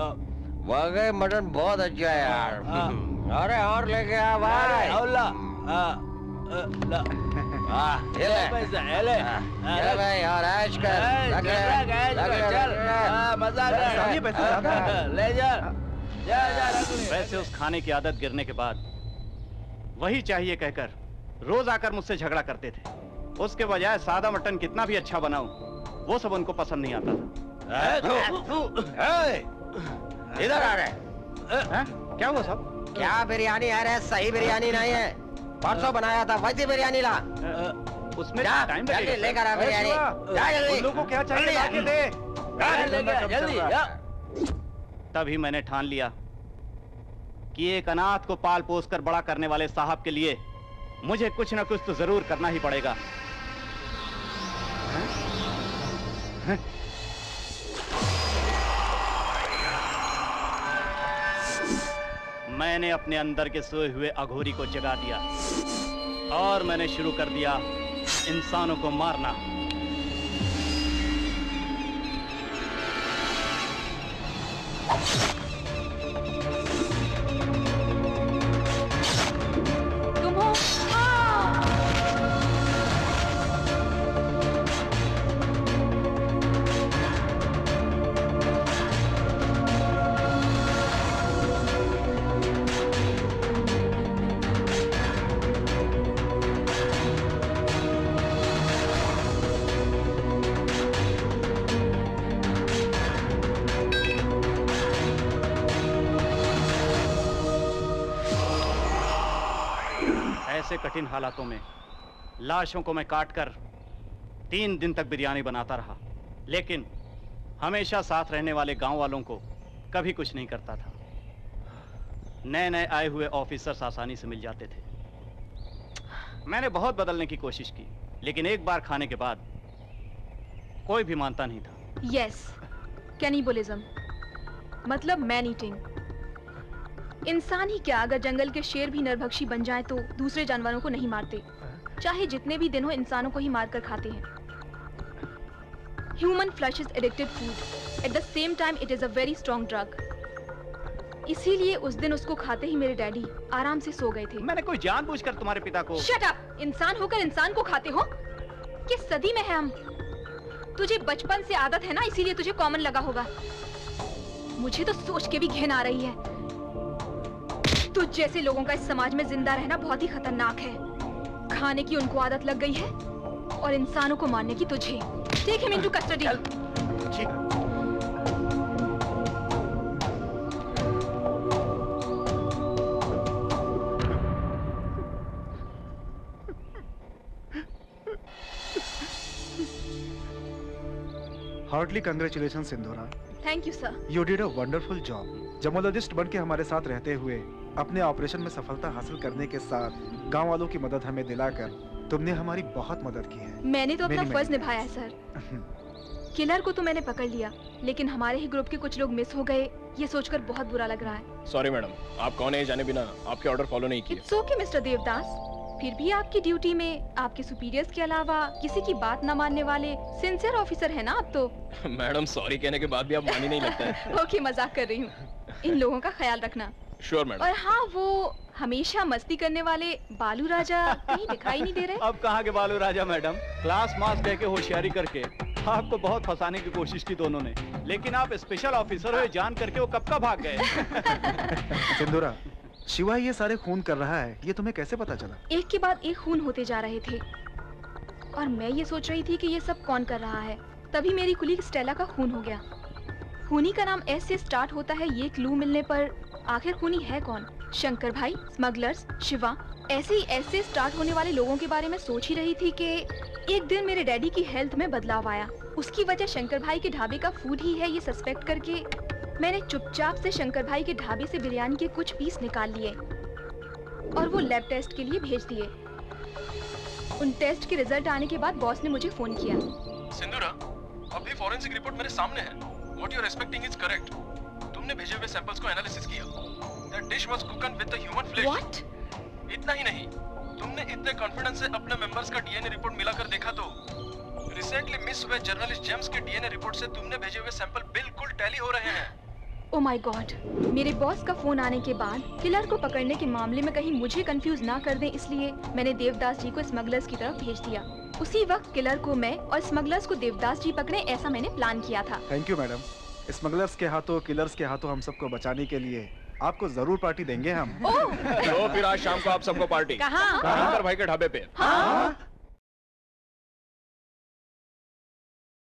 वाकई मटन बहुत अच्छा है यार। अरे और लेके आ भाई। ये भाई और ऐश कर। मजा ले जा। वैसे उस खाने की आदत गिरने के बाद वही चाहिए कहकर रोज आकर मुझसे झगड़ा करते थे। उसके बजाय सादा मटन कितना भी अच्छा बनाऊं वो सब उनको पसंद नहीं आता था। इधर आ रहे। क्या हुआ साहब? क्या बिरयानी है रे? सही बिरयानी नहीं है। परसों बनाया था वैसी बिरयानी ला। उसमें टाइम जल्दी लेकर आ बिरयानी। जा जल्दी। उन लोगों को क्या चाहिए लाके दे। जल्दी। तभी मैंने ठान लिया कि एक अनाथ को पाल पोस कर बड़ा करने वाले साहब के लिए मुझे कुछ न कुछ तो जरूर करना ही पड़ेगा। मैंने अपने अंदर के सोए हुए अघोरी को जगा दिया। और मैंने शुरू कर दिया इंसानों को मारना। ऐसे कठिन हालातों में लाशों को मैं काटकर 3 दिन तक बिरयानी बनाता रहा, लेकिन हमेशा साथ रहने वाले गांव वालों को कभी कुछ नहीं करता था। नए नए आए हुए ऑफिसर्स आसानी से मिल जाते थे। मैंने बहुत बदलने की कोशिश की, लेकिन एक बार खाने के बाद कोई भी मानता नहीं था। यस, कैनिबलिज्म मतलब मैन ईटिंग। इंसान ही क्या, अगर जंगल के शेर भी नरभक्षी बन जाएं तो दूसरे जानवरों को नहीं मारते, चाहे जितने भी दिन हो इंसानों को ही मारकर खाते हैं। Human flesh is addictive food, at the same time it is a very strong drug. इसीलिए उस दिन उसको खाते ही मेरे डैडी आराम से सो गए थे। मैंने कोई जानबूझकर तुम्हारे पिता को। Shut up! इंसान होकर इंसान को खाते हो? किस सदी में है हम? तुझे बचपन से आदत है ना, इसीलिए तुझे कॉमन लगा होगा। मुझे तो सोच के भी घिन आ रही है। तुझ जैसे लोगों का इस समाज में जिंदा रहना बहुत ही खतरनाक है। खाने की उनको आदत लग गई है और इंसानों को मारने की तुझे। Take him into custody. Heartly congratulation Sindhura. Thank you sir. You did a wonderful job. Gemologist बन के हमारे साथ रहते हुए अपने ऑपरेशन में सफलता हासिल करने के साथ गांव वालों की मदद हमें दिलाकर तुमने हमारी बहुत मदद की है। मैंने तो अपना फर्ज निभाया है सर। किलर को तो मैंने पकड़ लिया, लेकिन हमारे ही ग्रुप के कुछ लोग मिस हो गए, ये सोचकर बहुत बुरा लग रहा है। सॉरी मैडम, आप कौन है जाने बिना आपके ऑर्डर फॉलो नहीं किए। It's okay mister Devdas. फिर भी आपकी ड्यूटी में आपके सुपीरियर्स के अलावा किसी की बात न मानने वाले सिंसियर ऑफिसर है ना आप तो। मैडम सॉरी कहने के बाद भी आप मान ही नहीं लगता है। ओके, मजाक कर रही हूँ। इन लोगों का ख्याल रखना। Sure madam. और हाँ, वो हमेशा मस्ती करने वाले बालू राजा कहीं दिखाई नहीं दे रहे। अब कहाँ के बालू राजा मैडम, क्लास मास कह के होशियारी करके आपको बहुत फंसाने की कोशिश की दोनों ने, लेकिन आप स्पेशल ऑफिसर हो जान करके वो कब का भाग गए। सिंधुरा, शिवा ये सारे खून कर रहा है, ये तुम्हें कैसे पता चला? एक के बाद एक खून होते जा रहे थे और मैं ये सोच रही थी कि ये सब कौन कर रहा है। तभी मेरी कुलीग स्टेला का खून हो गया। खूनी का नाम एस से स्टार्ट होता है, ये क्लू मिलने पर आखिर खूनी है कौन? शंकर भाई, स्मगलर्स, शिवा। ऐसे ही एस से स्टार्ट होने वाले लोगों के बारे में सोच ही रही थी कि एक दिन मेरे डैडी की हेल्थ में बदलाव आया। उसकी वजह शंकर भाई के ढाबे का फूड ही है, ये सस्पेक्ट करके मैंने चुपचाप से शंकर भाई के ढाबे से बिरयानी के कुछ पीस निकाल लिए और वो लैब टेस्ट के लिए भेज दिए। उन टेस्ट के रिजल्ट आने के बाद बॉस ने मुझे फोन किया। सिंधुरा, अभी फॉरेंसिक रिपोर्ट मेरे सामने है। What you are expecting is correct. तुमने भेजे हुए सैंपल्स को एनालिसिस किया। That dish was cooked with the human flesh. What? इतना ही नहीं, तुमने इतने कॉन्फिडेंस से अपने मेंबर्स का डीएनए रिपोर्ट मिलाकर देखा तो रिसेंटली मिस हुए जर्नलिस्ट जेम्स के डीएनए रिपोर्ट से तुमने भेजे हुए सैंपल बिल्कुल टैली हो रहे हैं। ओह माय गॉड! मेरे बॉस का फोन आने के बाद किलर को पकड़ने के मामले में कहीं मुझे कंफ्यूज ना कर दें, इसलिए मैंने देवदास जी को स्मगलर्स की तरफ भेज दिया। उसी वक्त किलर को मैं और स्मगलर्स को देवदास जी पकड़े, ऐसा मैंने प्लान किया था। Thank you madam. स्मगलर्स के हाथों, किलर्स के हाथों हम सबको बचाने के लिए आपको जरूर पार्टी देंगे हम। तो फिर आज शाम को आप सबको पार्टी कहाँ? शंकर भाई के ढाबे पे। हाँ?